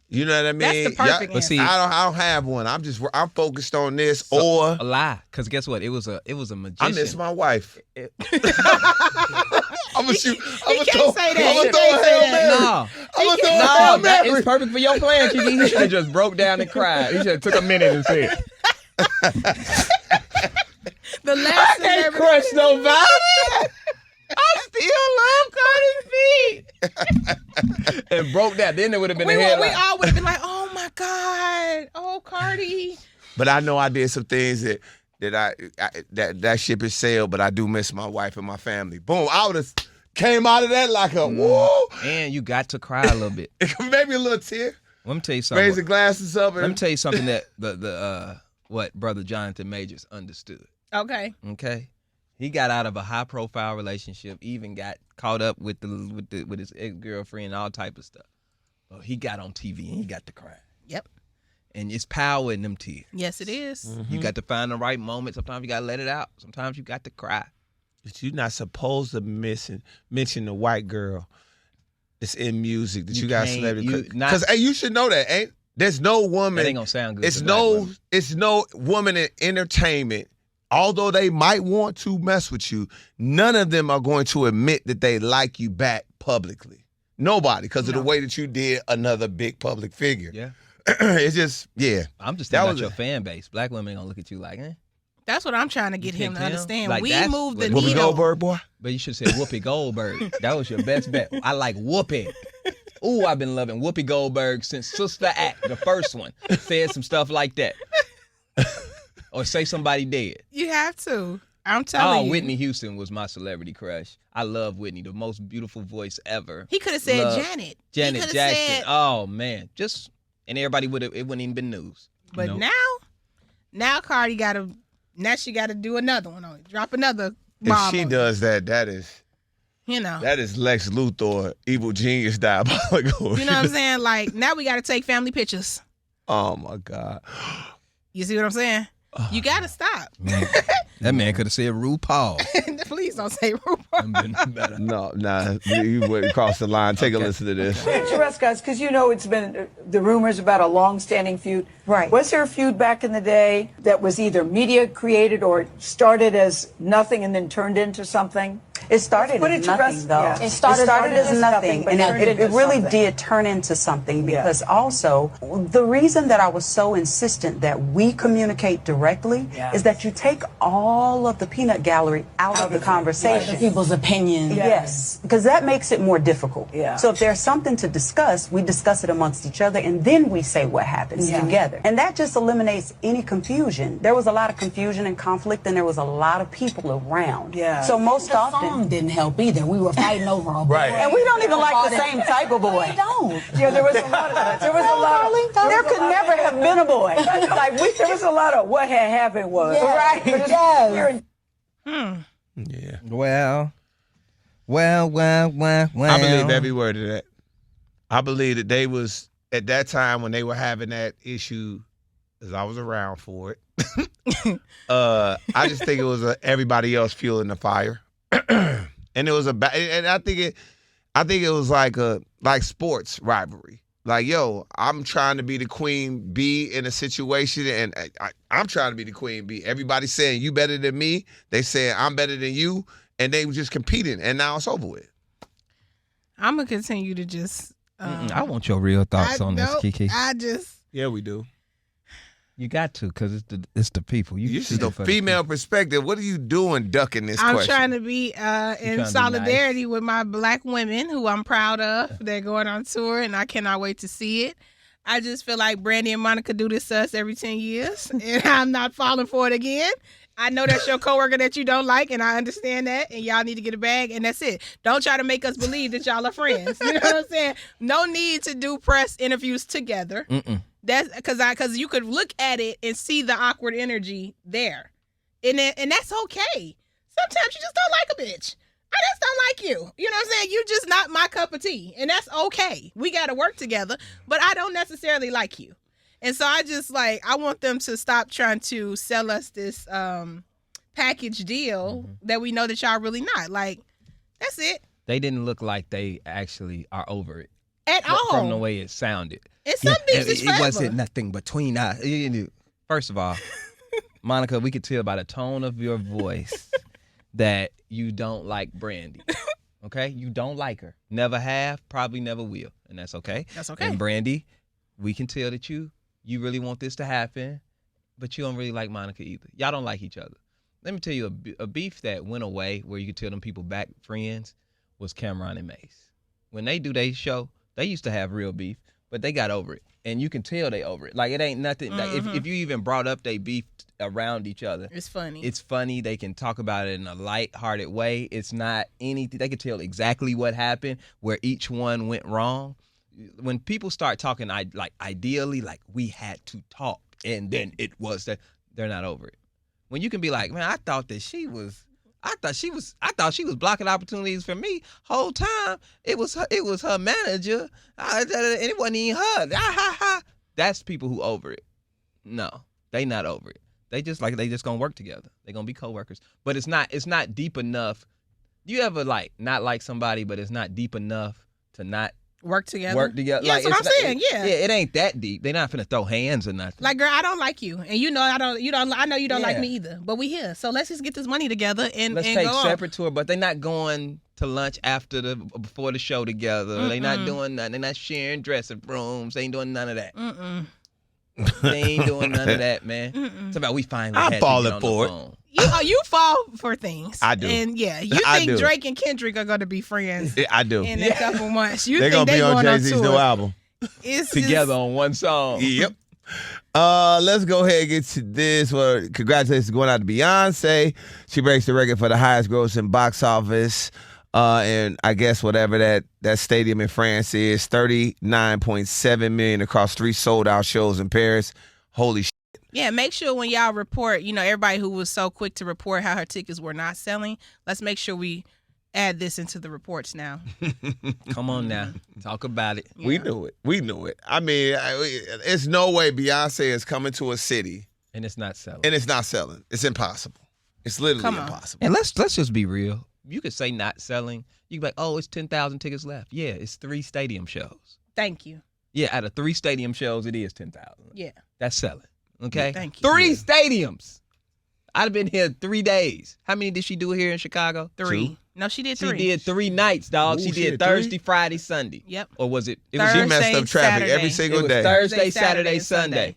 You know what I mean? That's the perfect answer. See, I don't have one. I'm focused on this or a lie. Because guess what? It was a magician. I miss my wife. I'm gonna shoot. He can't say that. No, that is perfect for your plan, KeKe. He should have just broke down and cried. He should have took a minute and said, "The last I can't crush nobody. I still love Cardi B." And broke that. Then it would have been a headline. We all would have been like, "Oh my God, oh Cardi." But I know I did some things that ship has sailed. But I do miss my wife and my family. Boom! I would have came out of that like a whoa. And you got to cry a little bit. Maybe a little tear. Let me tell you something. Raise the glasses up. Let me tell you something that what brother Jonathan Majors understood. Okay. He got out of a high profile relationship, even got caught up with his ex-girlfriend and all type of stuff. Well, he got on TV and he got to cry. Yep. And it's power in them tears. Yes, it is. Mm-hmm. You got to find the right moment. Sometimes you got to let it out. Sometimes you got to cry. But you're not supposed to mention the white girl that's in music that you got celebrity. Because you should know that. There's no woman. That ain't gonna sound good. It's no woman in entertainment. Although they might want to mess with you, none of them are going to admit that they like you back publicly. Nobody, because of the way that you did another big public figure. Yeah. It's just, yeah. I'm just thinking about your fan base. Black women ain't gonna look at you like, That's what I'm trying to get him to understand. Like we moved the Whoopi needle. Goldberg, boy. But you should say Whoopi Goldberg. That was your best bet. I like Whoopi. Ooh, I've been loving Whoopi Goldberg since Sister Act, the first one. Said some stuff like that. Or say somebody dead. You have to. I'm telling you. Whitney Houston was my celebrity crush. I love Whitney, the most beautiful voice ever. He could have said Janet. Janet Jackson. Oh man, and everybody it wouldn't even been news. But now Cardi she gotta do another one on it. Drop another bomb. If she does that is, that is Lex Luthor, evil genius, diabolical. You know what I'm saying? Like now we gotta take family pictures. Oh my God. You see what I'm saying? You gotta stop. Man, that man could have said RuPaul. Please don't say RuPaul. No, you went across the line. Take a listen to this. Picturesque, guys, because it's been the rumors about a long-standing feud. Right. Was there a feud back in the day that was either media created or started as nothing and then turned into something? It started as nothing, though. Yeah. It started as nothing, and it really did turn into something because also the reason that I was so insistent that we communicate directly is that you take all of the peanut gallery out of the conversation. People's opinions. Yes, because that makes it more difficult. Yeah. So if there's something to discuss, we discuss it amongst each other, and then we say what happens together. And that just eliminates any confusion. There was a lot of confusion and conflict, and there was a lot of people around. Yeah. So most often... The song didn't help either. We were fighting over a boy. Right. And we don't even like the same type of boy. We don't. Yeah, there was a lot of... There could never have been a boy. There was a lot of what had happened was. Right. Yes. Yeah. Well. I believe every word of that. I believe that they was, at that time when they were having that issue, as I was around for it, I just think it was everybody else fueling the fire. And it was and I think it was like sports rivalry. Like, yo, I'm trying to be the queen bee in a situation, and I'm trying to be the queen bee. Everybody's saying you better than me. They saying I'm better than you, and they were just competing, and now it's over with. I'm gonna continue to just. I want your real thoughts on this, KeKe. Yeah, we do. You got to, because it's the people. This is the female perspective. What are you doing ducking this question? I'm trying to be in solidarity with my black women who I'm proud of. They're going on tour, and I cannot wait to see it. I just feel like Brandy and Monica do this to us every 10 years, and I'm not falling for it again. I know that's your coworker that you don't like, and I understand that, and y'all need to get a bag, and that's it. Don't try to make us believe that y'all are friends. You know what I'm saying? No need to do press interviews together. That's because you could look at it and see the awkward energy there, and that's okay. Sometimes you just don't like a bitch. I just don't like you. You know what I'm saying? You just not my cup of tea, and that's okay. We got to work together, but I don't necessarily like you. And so I want them to stop trying to sell us this package deal that we know that y'all really not. Like, that's it. They didn't look like they actually are over it. At all. From the way it sounded. And some things is forever. It wasn't nothing between us. First of all, Monica, we could tell by the tone of your voice that you don't like Brandy. Okay? You don't like her. Never have, probably never will. And that's okay. That's okay. And Brandy, we can tell that you really want this to happen, but you don't really like Monica either. Y'all don't like each other. Let me tell you, a beef that went away where you could tell them people back friends was Cameron and Mace. When they do their show, they used to have real beef, but they got over it. And you can tell they over it. Like, it ain't nothing. Like, if you even brought up they beef around each other. It's funny. It's funny. They can talk about it in a light-hearted way. It's not anything. They can tell exactly what happened, where each one went wrong. When people start talking, ideally, like, we had to talk, and then it was that, they're not over it. When you can be like, man, I thought she was blocking opportunities for me whole time. It was her manager, and it wasn't even her. That's people who over it. No, they not over it. They just gonna work together. They gonna be coworkers. But it's not deep enough. Do you ever not like somebody, but it's not deep enough to not work together? Yeah, that's what I'm saying. Yeah, it ain't that deep. They not finna throw hands or nothing. Like, girl, I don't like you, and I know you don't like me either. But we here, so let's just get this money together and let's take separate tour. But they not going to lunch before the show together. They not doing nothing. They not sharing dressing rooms. They ain't doing none of that. They ain't doing none of that, man. It's about we finally. I'm falling for it. You fall for things. I do. And you think Drake and Kendrick are going to be friends. I do. In a couple months. They're going to be on Jay-Z's new album. Together on one song. Yep. Let's go ahead and get to this. Well, congratulations going out to Beyonce. She breaks the record for the highest grossing box office. And I guess whatever that stadium in France is, 39.7 million across 3 sold-out shows in Paris. Holy shit. Yeah, make sure when y'all report, everybody who was so quick to report how her tickets were not selling, let's make sure we add this into the reports now. Come on now. Talk about it. Yeah. We knew it. I mean, it's no way Beyonce is coming to a city. And it's not selling. It's impossible. It's literally impossible. And let's just be real. You could say not selling. You could be like, oh, it's 10,000 tickets left. Yeah, it's 3 stadium shows. Thank you. Yeah, out of 3 stadium shows, it is 10,000. Yeah. That's selling. Okay? Thank you. 3 stadiums. I'd have been here 3 days. How many did she do here in Chicago? 3. 2. No, she did She 3. did 3 nights, dog. Ooh, she she did did Thursday, 3? Friday, Sunday. Yep. Or was it? She Thursday, messed up traffic Saturday. every It single was day. Thursday, Saturday, Saturday, Sunday. Sunday.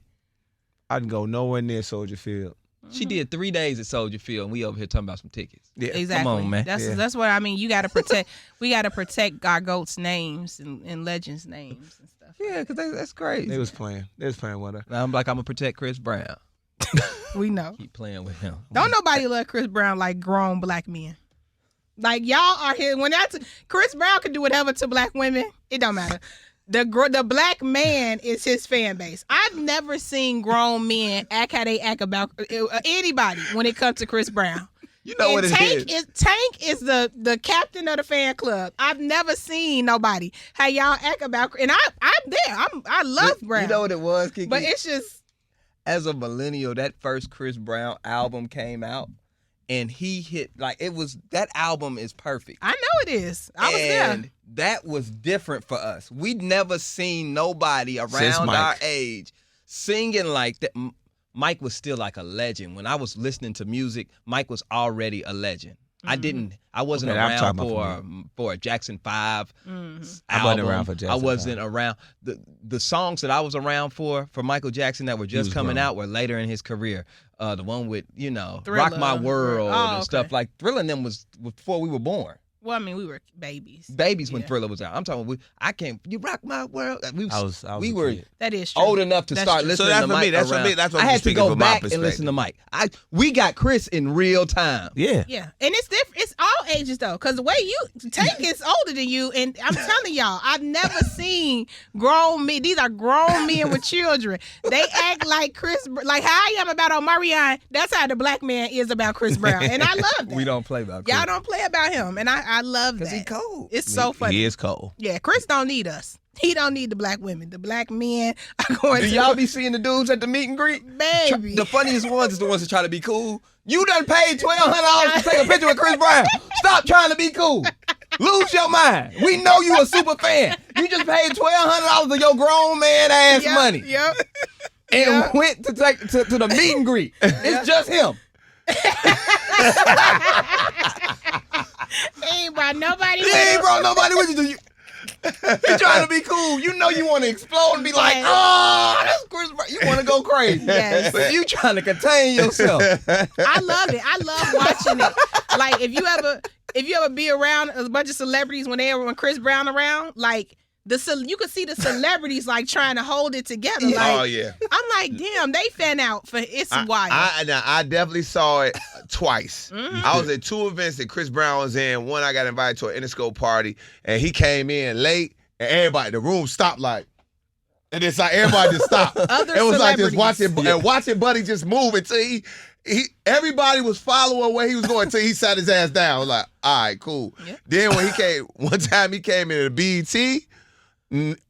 I didn't go nowhere near Soldier Field. She did 3 days at Soldier Field, and we over here talking about some tickets. Yeah. Exactly. Come on, man. That's what I mean. You got to protect. We got to protect our goats' names and legends' names and stuff. Yeah, because that's crazy. They was playing with her. I'm like, I'm going to protect Chris Brown. We know. Keep playing with him. Don't nobody love Chris Brown like grown black men. Like y'all are here when Chris Brown can do whatever to black women. It don't matter. The black man is his fan base. I've never seen grown men act how they act about anybody when it comes to Chris Brown. You know what it is. Tank is the captain of the fan club. I've never seen nobody how y'all act about, and I'm there. I love Brown. You know what it was, KeKe? But it's just, as a millennial, that first Chris Brown album came out, and he hit, like, it was, that album is perfect. I know it is. I was there. And that was different for us. We'd never seen nobody Since around Mike. our age singing like that. Mike was still like a legend. When I was listening to music, Mike was already a legend. I wasn't Okay, I'm around talking for a Jackson 5 I wasn't around for Jackson I wasn't 5. around. The songs that I was around for Michael Jackson that were just was coming grown. out were later in his career. The one with, Rock Thriller. My World Oh, and stuff okay. like Thriller and them was before we were born. well, I mean, we were babies. Babies when Yeah. Thriller was out. I'm talking. You rock my world. I was we a were kid. That is true. old enough to That's start true. listening So that's to for Mike me. That's around. for me. That's what I I'm had to speaking go from my back and listen to perspective. Mike. We got Chris in real time. Yeah. Yeah, and it's different. It's all ages though, because the way Tank is older than you, and I'm telling y'all, I've never seen grown men. These are grown men with children. They act like like how I am about Omarion. That's how the black man is about Chris Brown, and I love that. We don't play about Chris. Y'all don't play about him, and I love that. Because he cold. It's so funny. He is cold. Yeah, Chris don't need us. He don't need the black women. The black men are going Do to. y'all be seeing the dudes at the meet and greet? Baby. The funniest ones is the ones that try to be cool. You done paid $1,200 to take a picture with Chris Brown. Stop trying to be cool. Lose your mind. We know you a super fan. You just paid $1,200 of your grown man ass money Yep. and went to take to the meet and greet. It's just him. He ain't brought nobody. He ain't brought nobody with you. He trying to be cool. You know you want to explode and be like, Yes. oh, that's Chris Brown. You want to go crazy. Yes. But you trying to contain yourself. I love it. I love watching it. Like if you ever be around a bunch of celebrities when Chris Brown around, like you could see the celebrities like trying to hold it together. Like, Oh yeah. I'm like, damn, they fan out for it's wild. I definitely saw it twice. Mm-hmm. I was at 2 events that Chris Brown was in. One, I got invited to an Interscope party, and he came in late, and everybody, the room stopped like, and it's like everybody just stopped. Other It was like just celebrities. watching Buddy just move until everybody was following where he was going until he sat his ass down. I was like, all right, cool. Yep. Then when one time he came into the BET.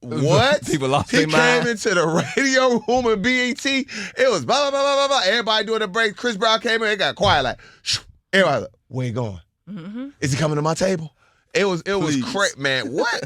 What? People lost He their mind. came into the radio room at BET. It was blah, blah, blah, blah, blah, blah. Everybody doing a break. Chris Brown came in. It got quiet. Like, shh. Everybody like, where you going? Mm-hmm. Is he coming to my table? It was crazy, man. What?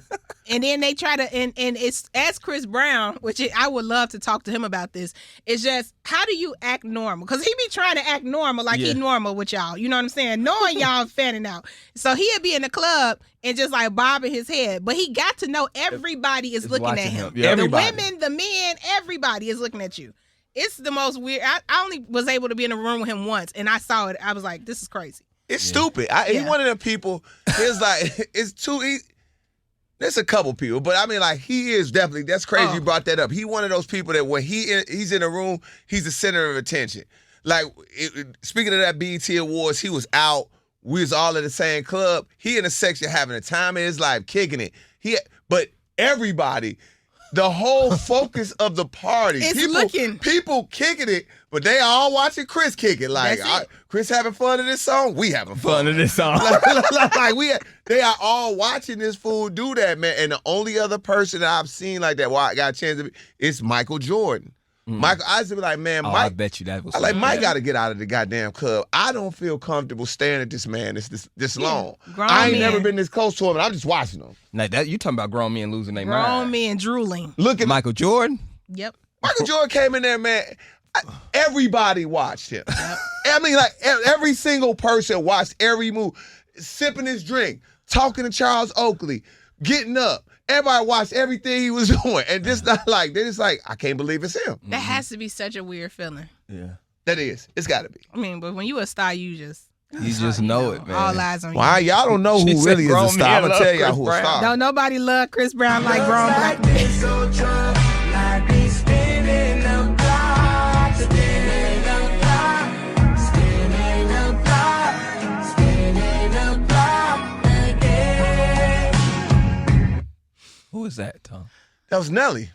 And then they try to, and it's as Chris Brown, which I would love to talk to him about this. It's just, how do you act normal? Because he be trying to act normal like he normal with y'all. You know what I'm saying? Knowing y'all fanning out. So he'd be in the club and just like bobbing his head. But he got to know everybody is looking at him. Yeah. The Everybody. women, the men, everybody is looking at you. It's the most weird. I only was able to be in a room with him once, and I saw it. I was like, this is crazy. It's stupid. He's one of them people. It's like there's a couple people, but I mean, like he is definitely. That's crazy. You brought that up. He one of those people that when he's in a room, he's the center of attention. Like speaking of that BET Awards, he was out. We was all in the same club. He in a section having a time of his life, kicking it. But everybody. The whole focus of the party. People kicking it, but they all watching Chris kick it. Like, Chris having fun in this song, we having fun in this song. They are all watching this fool do that, man. And the only other person that I've seen like that, I got a chance to be, is Michael Jordan. Michael, I used to be like, man, Mike. I bet you that was. Mike got to get out of the goddamn club. I don't feel comfortable staring at this man this long. I ain't never been this close to him, and I'm just watching him. Now you talking about grown men losing their mind. Grown men drooling. Look at Michael Jordan. Yep. Michael Jordan came in there, man. Everybody watched him. I mean, like every single person watched every move. Sipping his drink, talking to Charles Oakley, getting up. Everybody watched everything he was doing. And just not like, they're just like, I can't believe it's him. That has to be such a weird feeling. Yeah. That is. It's got to be. I mean, but when you a star, you just know it, man. All eyes on you. Why y'all don't know who really is a star? I'm going to tell y'all who a star. Don't nobody love Chris Brown like grown black men. Who is that, Tom? That was Nelly.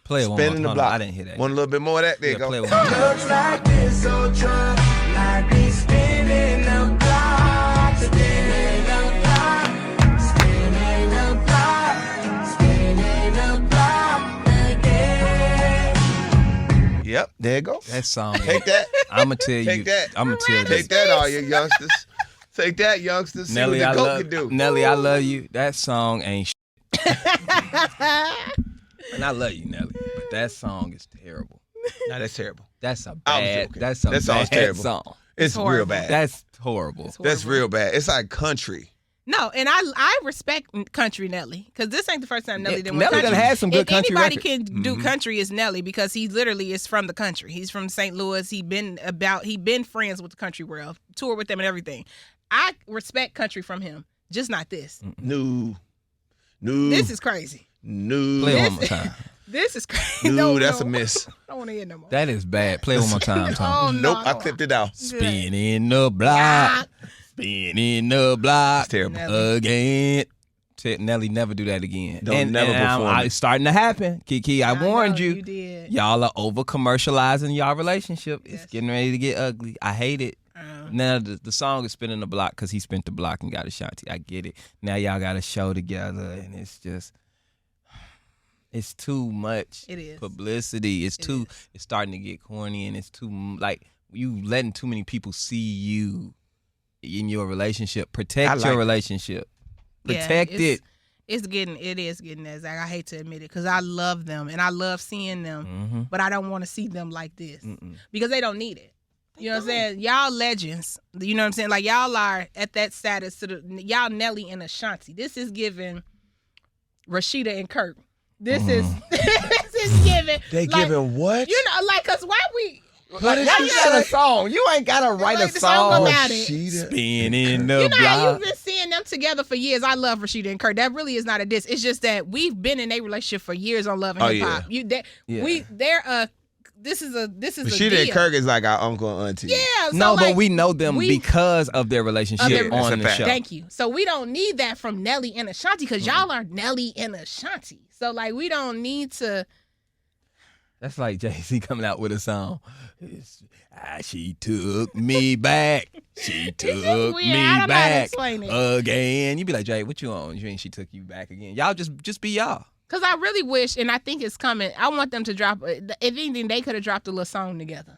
Play it one Spinning more the time. block. I didn't hear that. Want a little bit more of that? There you go. Play it one more time. Looks like this, so drunk, like we spinning the block, spinning the block, spinning the block, spinning the block again. Yep, there you go. That song. Take that. I'm going to tell you. Take that. I'm going to tell you. Take that, all you youngsters. Take that, youngsters. See Nelly, what I the goat love can do. Nelly, I love you. That song ain't shit. And I love you, Nelly. But that song is terrible. No, that's terrible. That's a I was bad. joking. That's a That song's bad terrible. song. It's real bad. That's horrible. That's real bad. It's like country. No, and I respect country Nelly because this ain't the first time Nelly did one Nelly country. done had some good if country anybody records. can do country, is Nelly because he literally is from the country. He's from St. Louis. He been friends with the country world, toured with them and everything. I respect country from him, just not this. No. This is crazy. No. Play it one more time. This is crazy. No, that's a miss. I don't want to hear no more. That is bad. Play it one more time, Tom. Oh, no, Nope, I clipped it out. Spinning the block. Spinning the block. It's terrible. Again. Nelly, never do that again. Don't never perform it. It's starting to happen. KeKe, I warned you. You did. Y'all are over commercializing y'all relationship. It's getting ready to get ugly. I hate it. Now the song is spinning the block because he spent the block and got Ashanti. I get it. Now y'all got a show together and it's too much. It is. Publicity. It's starting to get corny and it's too like you letting too many people see you in your relationship. Protect your relationship. Protect it. It is getting as I hate to admit it because I love them and I love seeing them, but I don't want to see them like this because they don't need it. You know what I'm saying? Y'all legends. You know what I'm saying? Like y'all are at that status y'all Nelly and Ashanti. This is giving Rashida and Kirk. This is giving. They like, giving what? You know, like cause why we What is Why you got a song? You ain't gotta write a song. about it. Spinning the You know how block. you've been seeing them together for years. I love Rashida and Kirk. That really is not a diss. It's just that we've been in a relationship for years on Love and Hip Hop. This is a Rashida and Kirk is like our uncle and auntie. Yeah. So No, like, but we know them because of their relationship on the show. Thank you. So we don't need that from Nelly and Ashanti because y'all are Nelly and Ashanti. So like we don't need to. That's like Jay-Z coming out with a song. She took me back. She took me back again. You be like, Jay, what you on? You ain't she took you back again. Y'all just be y'all. Because I really wish, and I think it's coming, I want them to drop, if anything, they could have dropped a little song together.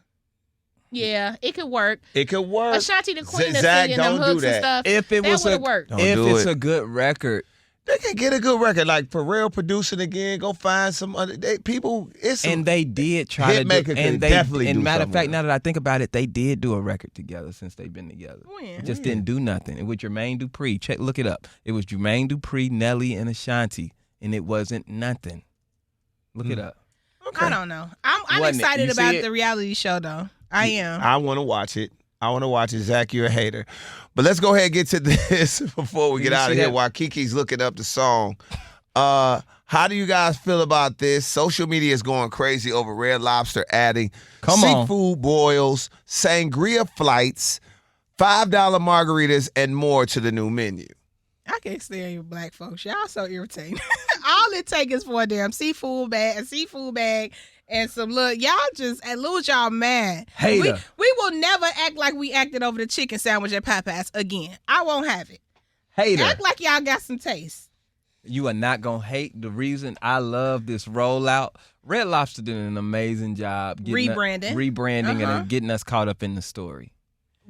Yeah, it could work. It could work. Ashanti the Queen is Zach, singing them don't hooks do and that. stuff. If it that was would have worked. a good record. They can get a good record, like Pharrell producing again. Go find some other people. And they did try to do, and they definitely. And matter of fact, now that I think about it, they did do a record together since they've been together. When? It just didn't do nothing. It was Jermaine Dupri. Look it up. It was Jermaine Dupri, Nelly, and Ashanti, and it wasn't nothing. Look it up. Okay. I don't know. I'm excited about the reality show though. I am. I want to watch it. Zach, you're a hater. But let's go ahead and get to this before we get out of here while KeKe's looking up the song. How do you guys feel about this? Social media is going crazy over Red Lobster adding seafood boils, sangria flights, $5 margaritas, and more to the new menu. I can't stand you black folks. Y'all so irritating. All it takes is for a damn seafood bag, and some look. Y'all just lose y'all mad. Hater. We will never act like we acted over the chicken sandwich at Popeyes again. I won't have it. Hater. Act like y'all got some taste. You are not going to hate the reason I love this rollout. Red Lobster did an amazing job rebranding and getting us caught up in the story.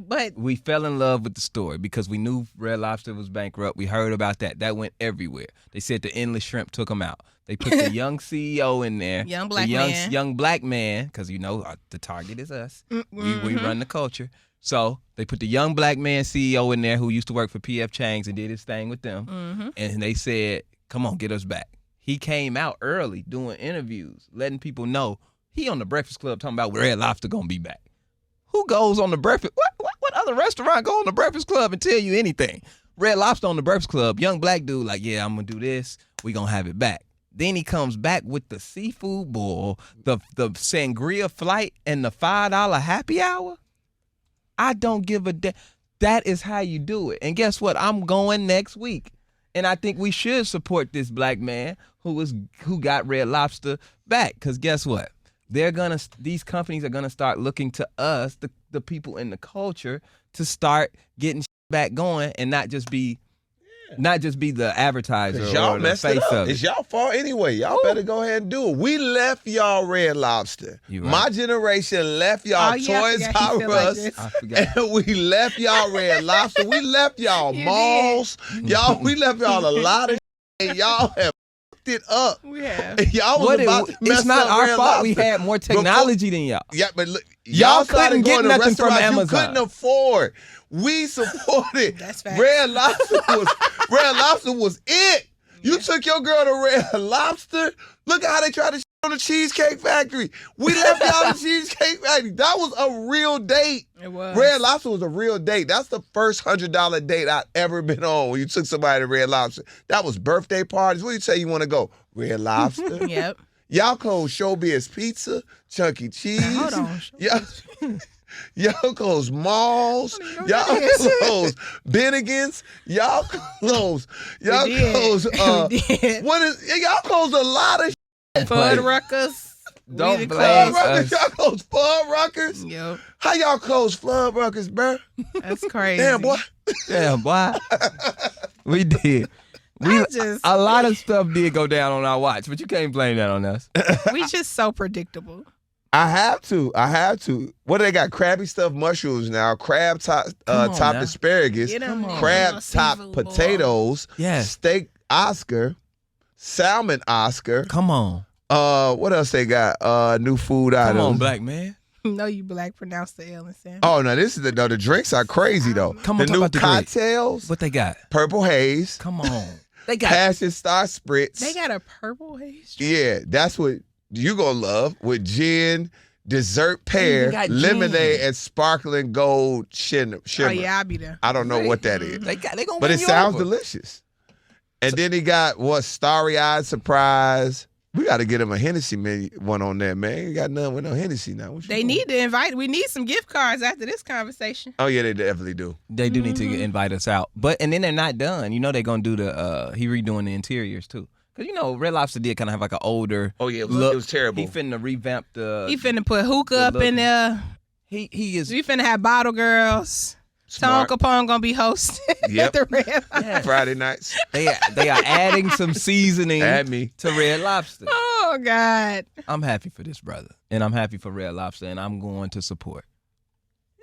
But we fell in love with the story because we knew Red Lobster was bankrupt. We heard about that. That went everywhere. They said the endless shrimp took them out. They put the young CEO in there. Young black man. Young black man, because the target is us. Mm-hmm. We run the culture. So they put the young black man CEO in there who used to work for P.F. Chang's and did his thing with them. Mm-hmm. And they said, come on, get us back. He came out early doing interviews, letting people know he on the Breakfast Club talking about Red Lobster going to be back. Who goes on the Breakfast? What other restaurant go on the Breakfast Club and tell you anything? Red Lobster on the Breakfast Club. Young black dude like, yeah, I'm going to do this. We going to have it back. Then he comes back with the seafood boil, the sangria flight, and the $5 happy hour. I don't give a damn. That is how you do it. And guess what? I'm going next week. And I think we should support this black man who got Red Lobster back. Because guess what? These companies are gonna start looking to us, the people in the culture, to start getting back going and not just be the advertiser y'all or the messed face it up. of it. It's y'all fault anyway. Y'all better go ahead and do it. We left y'all Red Lobster. You right. My generation left y'all Toys R Us. I forgot. And we left y'all Red Lobster. We left y'all malls. We left y'all a lot of and y'all have fucked it up. We have. And y'all was about to mess it's not up our Red fault. Lobster. We had more technology than y'all. Yeah, but look, Y'all started couldn't get going to nothing from restaurants Amazon. you couldn't afford. We supported. That's facts. Red Lobster was it. You took your girl to Red Lobster. Look at how they tried to on the Cheesecake Factory. We left y'all the Cheesecake Factory. That was a real date. It was. Red Lobster was a real date. That's the first $100 date I've ever been on when you took somebody to Red Lobster. That was birthday parties. Where you say you want to go? Red Lobster. Yep. Y'all closed Showbiz Pizza, Chuck E. Cheese. Hold on. Y'all closed malls. Y'all closed Bennigan's. Y'all closed. Y'all closed. Y'all closed a lot of Fuddruckers. Don't blame us. Y'all closed Fuddruckers. Yep. How y'all closed Fuddruckers, bro? That's crazy. Damn, boy. We did. A lot of stuff did go down on our watch, but you can't blame that on us. We just so predictable. I have to. What they got? Crabby stuffed mushrooms now. Crab topped asparagus. Crab topped potatoes. Yes. Steak Oscar. Salmon Oscar. Come on. What else they got? New food items. Come on, black man. No, you black. Pronounce the L and Sam. Oh no, the drinks are crazy though. Come on, the new about the cocktails. Drink. What they got? Purple Haze. Come on. They got Passion Star Spritz. They got a purple haze. Yeah, that's what you gonna love with gin, dessert pear, lemonade, and sparkling gold shimmer. Oh yeah, I'll be there. I don't know what that is. They gonna but win it you sounds over. delicious. And then he got starry-eyed surprise. We got to get him a Hennessy one on there, man. You got nothing with no Hennessy now. They need to invite. We need some gift cards after this conversation. Oh yeah, they definitely do. They do need to invite us out, and then they're not done. They're gonna do he redoing the interiors too. Cause Red Lobster did kind of have like an older. Oh yeah, look. It was terrible. He finna revamp the. He finna put hookah up in there. He is. We finna have bottle girls. Tone Kapone gonna be hosting at the Red Lobster. Friday nights. They are adding some seasoning to Red Lobster. Oh God. I'm happy for this brother, and I'm happy for Red Lobster, and I'm going to support.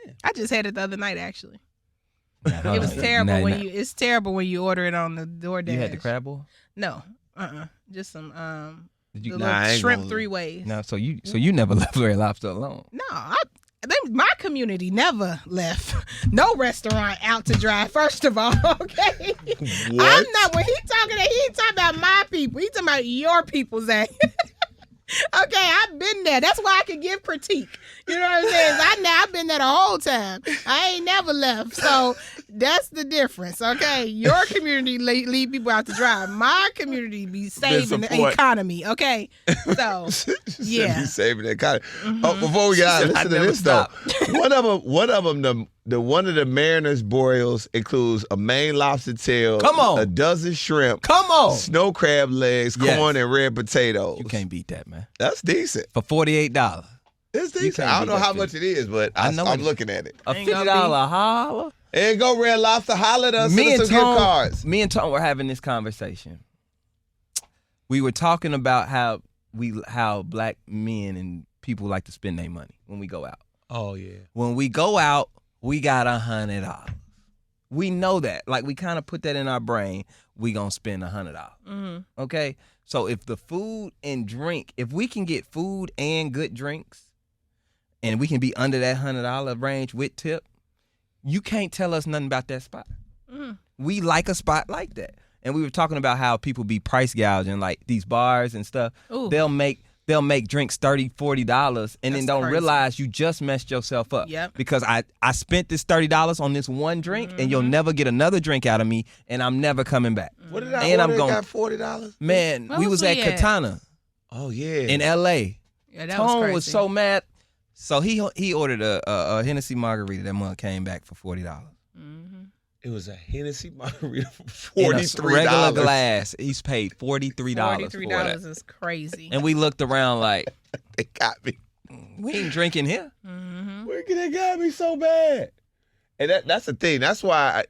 Yeah. I just had it the other night actually. It was terrible it's terrible when you order it on the DoorDash. You had the crab boil? No. Just some Did you, shrimp 3 ways. No, so you never left Red Lobster alone. No, my community never left no restaurant out to dry, first of all, okay? What? I'm not, when he ain't talking about my people. He talking about your people, Zach. Okay, I've been there. That's why I can give critique. You know what I'm saying? I've been there the whole time. I ain't never left. So that's the difference, okay? Your community leave people out to dry. My community be saving the economy, okay? So, yeah. Be saving the economy. Oh, before we get out, listen to this, though. One of them, one of the Mariners boils includes a Maine lobster tail, a dozen shrimp, snow crab legs, corn, and red potatoes. You can't beat that, man. That's decent. For $48. It's decent. I don't know how much it is, but I'm looking at it. A $50 holler. There you go, Red Lobster. Holler at us. Send us some gift cards. Me and Tom were having this conversation. We were talking about how black men and people like to spend their money when we go out. Oh, yeah. When we go out, we got $100. We know that. Like, we kind of put that in our brain. We gonna spend $100. Okay? So if the food and drink, if we can get food and good drinks, and we can be under that $100 range with tip, you can't tell us nothing about that spot. We like a spot like that. And we were talking about how people be price gouging, like these bars and stuff. Ooh. They'll make drinks $30, $40 and then don't crazy. realize you just messed yourself up. Yep. Because I spent this $30 on this one drink and you'll never get another drink out of me and I'm never coming back. What did I and order? I'm going, Got $40? Man, What we was was we at at? Katana Oh, yeah. in L.A. Yeah, that Tone was was crazy. so mad. So he ordered a Hennessy margarita. That month came back for $40. It was a Hennessy margarita for In a $43. regular glass. He's paid $43 for $43 that. is crazy. And we looked around like, They got me. we ain't drinking here. Where they got me so bad? And that's the thing. That's why,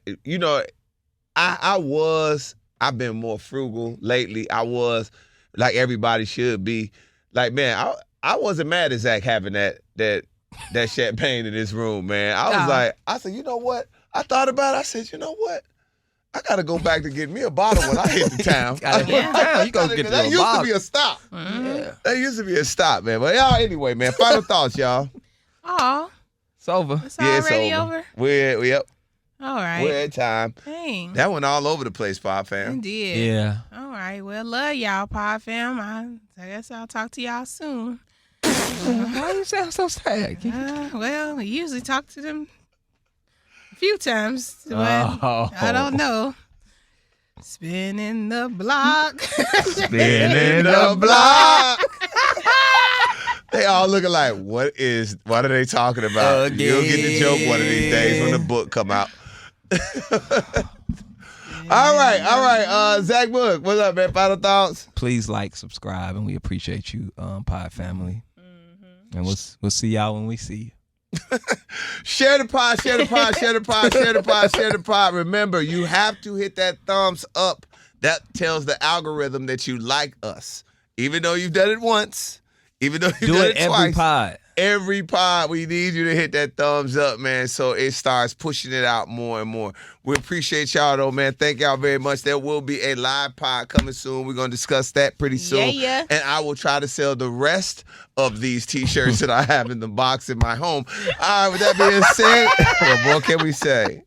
I've been more frugal lately. I was, like everybody should be. Like, man, I wasn't mad at Zach having that champagne in his room, man. I said, you know what? I thought about it. I said, you know what? I got to go back to get me a bottle when I hit the town. You go get That the used bottle. to be a stop. Yeah. That used to be a stop, man. But y'all, anyway, man, final thoughts, y'all. Oh, It's over. it's already over. Yep. All right. We're at time. Dang. That went all over the place, Pod fam. It did. Yeah. All right. Well, love y'all, Pod Fam. I guess I'll talk to y'all soon. Why you sound so sad? Well, we usually talk to them a few times, but Oh. I don't know. Spinning the block. Spinning the block. They all looking like, what are they talking about? Again. You'll get the joke one of these days when the book come out. All right. Zach Boog, what's up, man? Final thoughts? Please like, subscribe, and we appreciate you, Pod family. And we'll see y'all when we see you. Share the pod, share the pod, share the pod, share the pod, share the pod. Remember, you have to hit that thumbs up. That tells the algorithm that you like us. Even though you've done it once, even though you've Do done it it every twice. pod. Every pod, we need you to hit that thumbs up, man, so it starts pushing it out more and more. We appreciate y'all, though, man. Thank y'all very much. There will be a live pod coming soon. We're going to discuss that pretty soon. Yeah. And I will try to sell the rest of these T-shirts that I have in the box in my home. All right, with that being said, what more can we say?